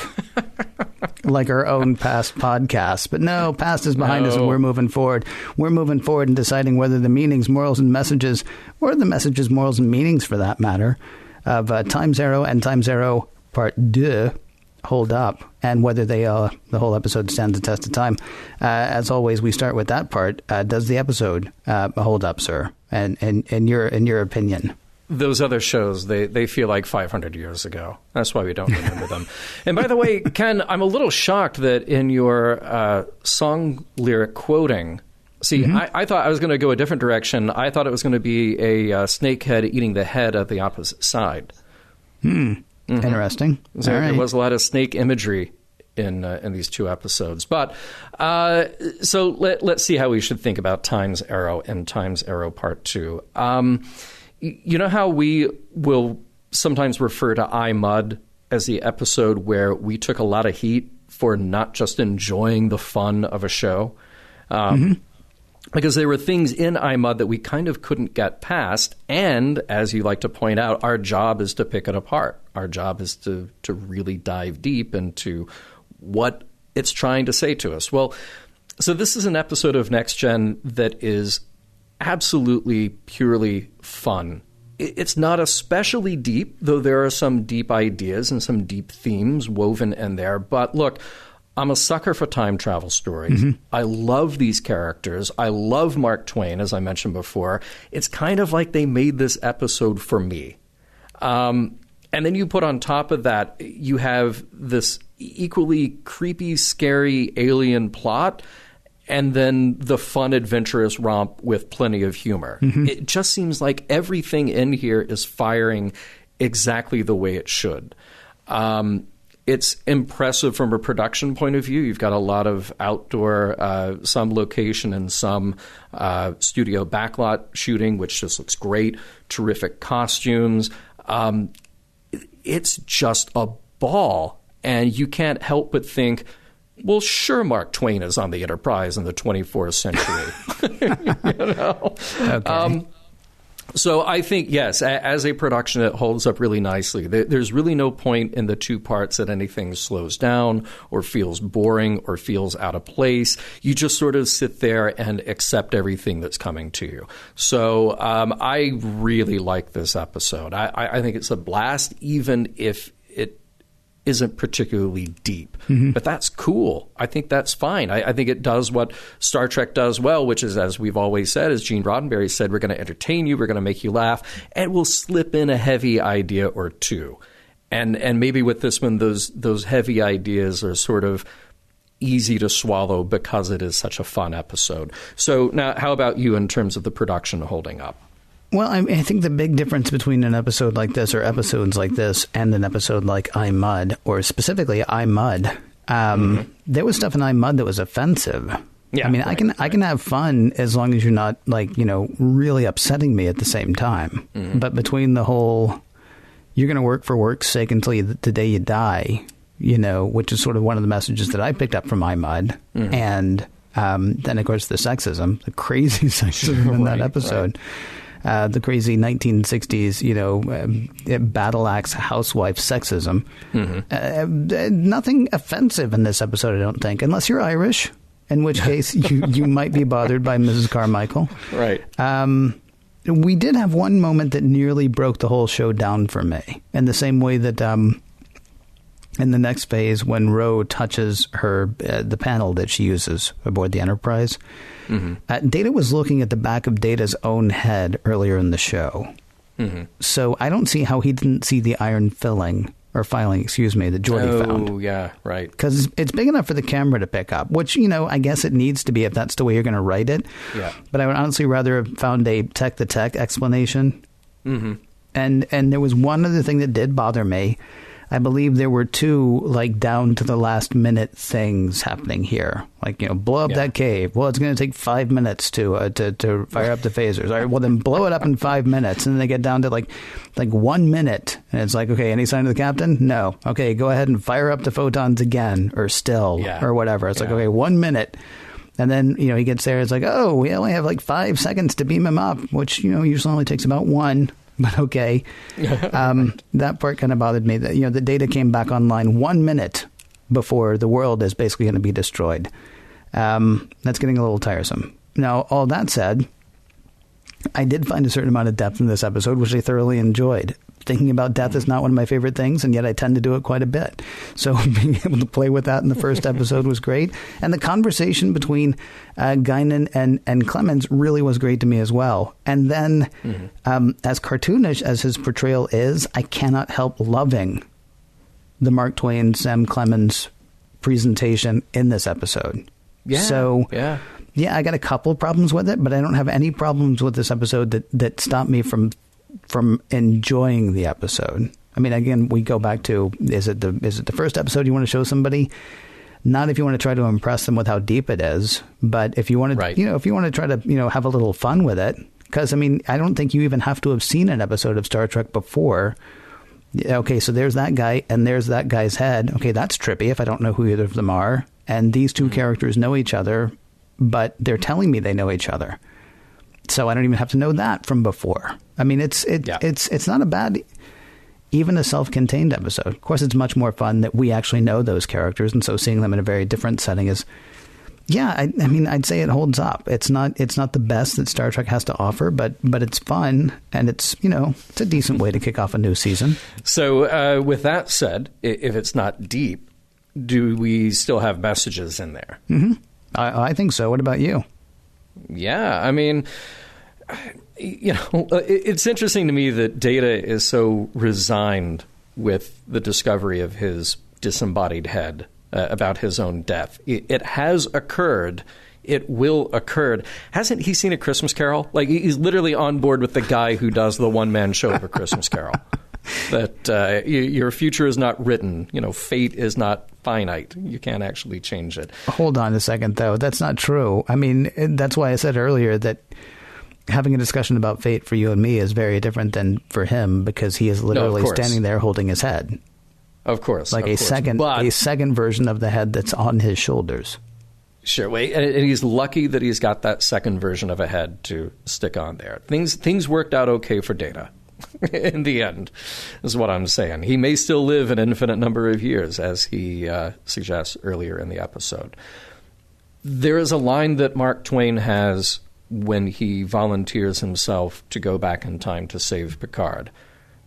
Like our own past podcasts. But no, past is behind us and we're moving forward. We're moving forward and deciding whether the meanings, morals, and messages, or the messages, morals, and meanings for that matter, of Time's Arrow and Time's Arrow Part 2 hold up and whether the whole episode stands the test of time. As always, we start with that part. Does the episode hold up, sir? And in your opinion? Those other shows, they feel like 500 years ago. That's why we don't remember them. And by the way, Ken, I'm a little shocked that in your song lyric quoting, I thought I was going to go a different direction. I thought it was going to be a snakehead eating the head of the opposite side. Interesting. So there was a lot of snake imagery in these two episodes. But so let's see how we should think about Time's Arrow and Time's Arrow Part II. You know how we will sometimes refer to I, Mud as the episode where we took a lot of heat for not just enjoying the fun of a show? Because there were things in I, Mud that we kind of couldn't get past. And as you like to point out, our job is to pick it apart. Our job is to really dive deep into what it's trying to say to us. Well, so this is an episode of Next Gen that is absolutely purely fun. It's not especially deep, though there are some deep ideas and some deep themes woven in there. But look, I'm a sucker for time travel stories. I love these characters. I love Mark Twain, as I mentioned before. It's kind of like they made this episode for me. And then you put on top of that, you have this equally creepy, scary alien plot, and then the fun, adventurous romp with plenty of humor. It just seems like everything in here is firing exactly the way it should. It's impressive from a production point of view. You've got a lot of outdoor, some location and some studio backlot shooting, which just looks great. Terrific costumes. It's just a ball. And you can't help but think, well, sure, Mark Twain is on the Enterprise in the 24th century. You know? Okay. So I think, yes, as a production, it holds up really nicely. There's really no point in the two parts that anything slows down or feels boring or feels out of place. You just sort of sit there and accept everything that's coming to you. So I really like this episode. I think it's a blast, even if it isn't particularly deep. But that's cool. I think that's fine. I think it does what Star Trek does well, which is, as we've always said, as Gene Roddenberry said, we're going to entertain you, we're going to make you laugh, and we'll slip in a heavy idea or two. And maybe with this one, those heavy ideas are sort of easy to swallow because it is such a fun episode. So now, how about you in terms of the production holding up? Well, I think the big difference between an episode like this or episodes like this and an episode like I, Mud, or specifically I, Mud, there was stuff in I, Mud that was offensive. Yeah, I mean, right, I can have fun as long as you're not, like, you know, really upsetting me at the same time. But between the whole, you're going to work for work's sake until the day you die, you know, which is sort of one of the messages that I picked up from I, Mud, and then, of course, the sexism, the crazy sexism in that episode. Right. The crazy 1960s, you know, battle axe housewife sexism. Nothing offensive in this episode, I don't think, unless you're Irish, in which case you might be bothered by Mrs. Carmichael. Right. We did have one moment that nearly broke the whole show down for me, in the same way that in the next phase, when Ro touches her the panel that she uses aboard the Enterprise, Data was looking at the back of Data's own head earlier in the show. So I don't see how he didn't see the iron filing that Geordi found. Oh, yeah, right. Because it's big enough for the camera to pick up, which, you know, I guess it needs to be if that's the way you're going to write it. Yeah. But I would honestly rather have found a tech-to-tech explanation. And there was one other thing that did bother me. I believe there were two, like, down to the last minute things happening here. Like, you know, blow up that cave. Well, it's going to take 5 minutes to fire up the phasers. All right, well, then blow it up in 5 minutes. And then they get down to like 1 minute. And it's like, okay, any sign of the captain? No. Okay, go ahead and fire up the photons again, or still, or whatever. It's like, okay, 1 minute. And then, you know, he gets there. It's like, oh, we only have like 5 seconds to beam him up, which, you know, usually only takes about 1. But okay, that part kind of bothered me. That, you know, the Data came back online 1 minute before the world is basically going to be destroyed. That's getting a little tiresome. Now, all that said, I did find a certain amount of depth in this episode, which I thoroughly enjoyed. thinking about death is not one of my favorite things, and yet I tend to do it quite a bit. So being able to play with that in the first episode was great. And the conversation between Guinan and Clemens really was great to me as well. And then as cartoonish as his portrayal is, I cannot help loving the Mark Twain, Sam Clemens presentation in this episode. Yeah. So, yeah, I got a couple of problems with it, but I don't have any problems with this episode that stop me from enjoying the episode. I mean, again, we go back to, is it the first episode you want to show somebody? Not if you want to try to impress them with how deep it is, but if you want to, if you want to try to, have a little fun with it, because I mean, I don't think you even have to have seen an episode of Star Trek before. Okay, so there's that guy and there's that guy's head. Okay, that's trippy if I don't know who either of them are. And these two characters know each other, but they're telling me they know each other. So I don't even have to know that from before. I mean, it's not a bad, even a self-contained episode. Of course, it's much more fun that we actually know those characters. And so seeing them in a very different setting is, I mean, I'd say it holds up. It's not the best that Star Trek has to offer, but it's fun. And it's, it's a decent way to kick off a new season. So with that said, if it's not deep, do we still have messages in there? Mm-hmm. I think so. What about you? Yeah, I mean, it's interesting to me that Data is so resigned with the discovery of his disembodied head about his own death. It has occurred. It will occur. Hasn't he seen A Christmas Carol? Like, he's literally on board with the guy who does the one-man show of A Christmas Carol. That your future is not written. Fate is not finite. You can't actually change it. Hold on a second, though. That's not true. I mean, that's why I said earlier that having a discussion about fate for you and me is very different than for him, because he is literally standing there holding his head. Of course. Like a second version of the head that's on his shoulders. Sure. Wait, and he's lucky that he's got that second version of a head to stick on there. Things worked out okay for Data. In the end, is what I'm saying. He may still live an infinite number of years, as he suggests earlier in the episode. There is a line that Mark Twain has when he volunteers himself to go back in time to save Picard.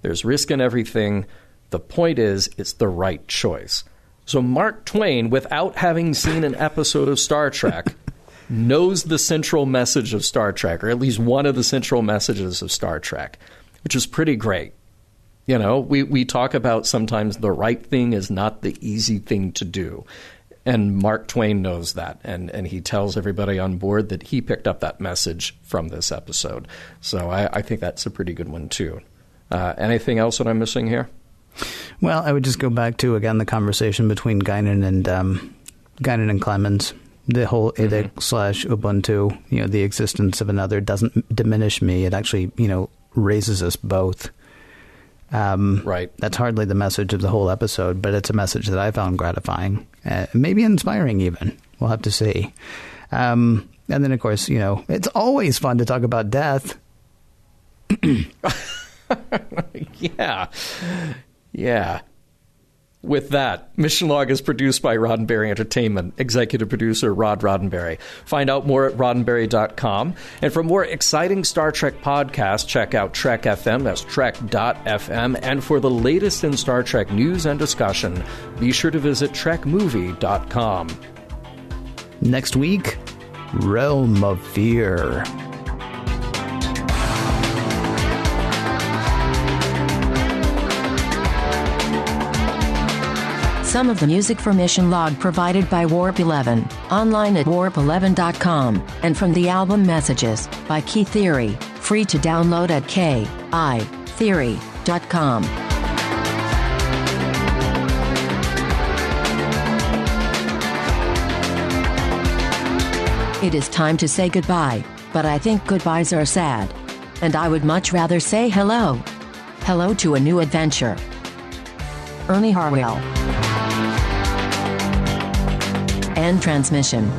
There's risk in everything. The point is, it's the right choice. So Mark Twain, without having seen an episode of Star Trek, knows the central message of Star Trek, or at least one of the central messages of Star Trek, which is pretty great. We talk about sometimes the right thing is not the easy thing to do. And Mark Twain knows that. And he tells everybody on board that he picked up that message from this episode. So I think that's a pretty good one, too. Anything else that I'm missing here? Well, I would just go back to, again, the conversation between Guinan and Clemens. The whole Idic / Ubuntu, the existence of another doesn't diminish me. It actually, raises us both. Right. That's hardly the message of the whole episode, but it's a message that I found gratifying, maybe inspiring even. We'll have to see. And then, of course, it's always fun to talk about death. Yeah. With that, Mission Log is produced by Roddenberry Entertainment, executive producer Rod Roddenberry. Find out more at roddenberry.com. And for more exciting Star Trek podcasts, check out Trek FM, that's trek.fm. And for the latest in Star Trek news and discussion, be sure to visit trekmovie.com. Next week, Realm of Fear. Some of the music for Mission Log provided by Warp 11, online at warp11.com, and from the album Messages by Key Theory, free to download at kitheory.com. It is time to say goodbye, but I think goodbyes are sad. And I would much rather say hello. Hello to a new adventure. Ernie Harwell. End transmission.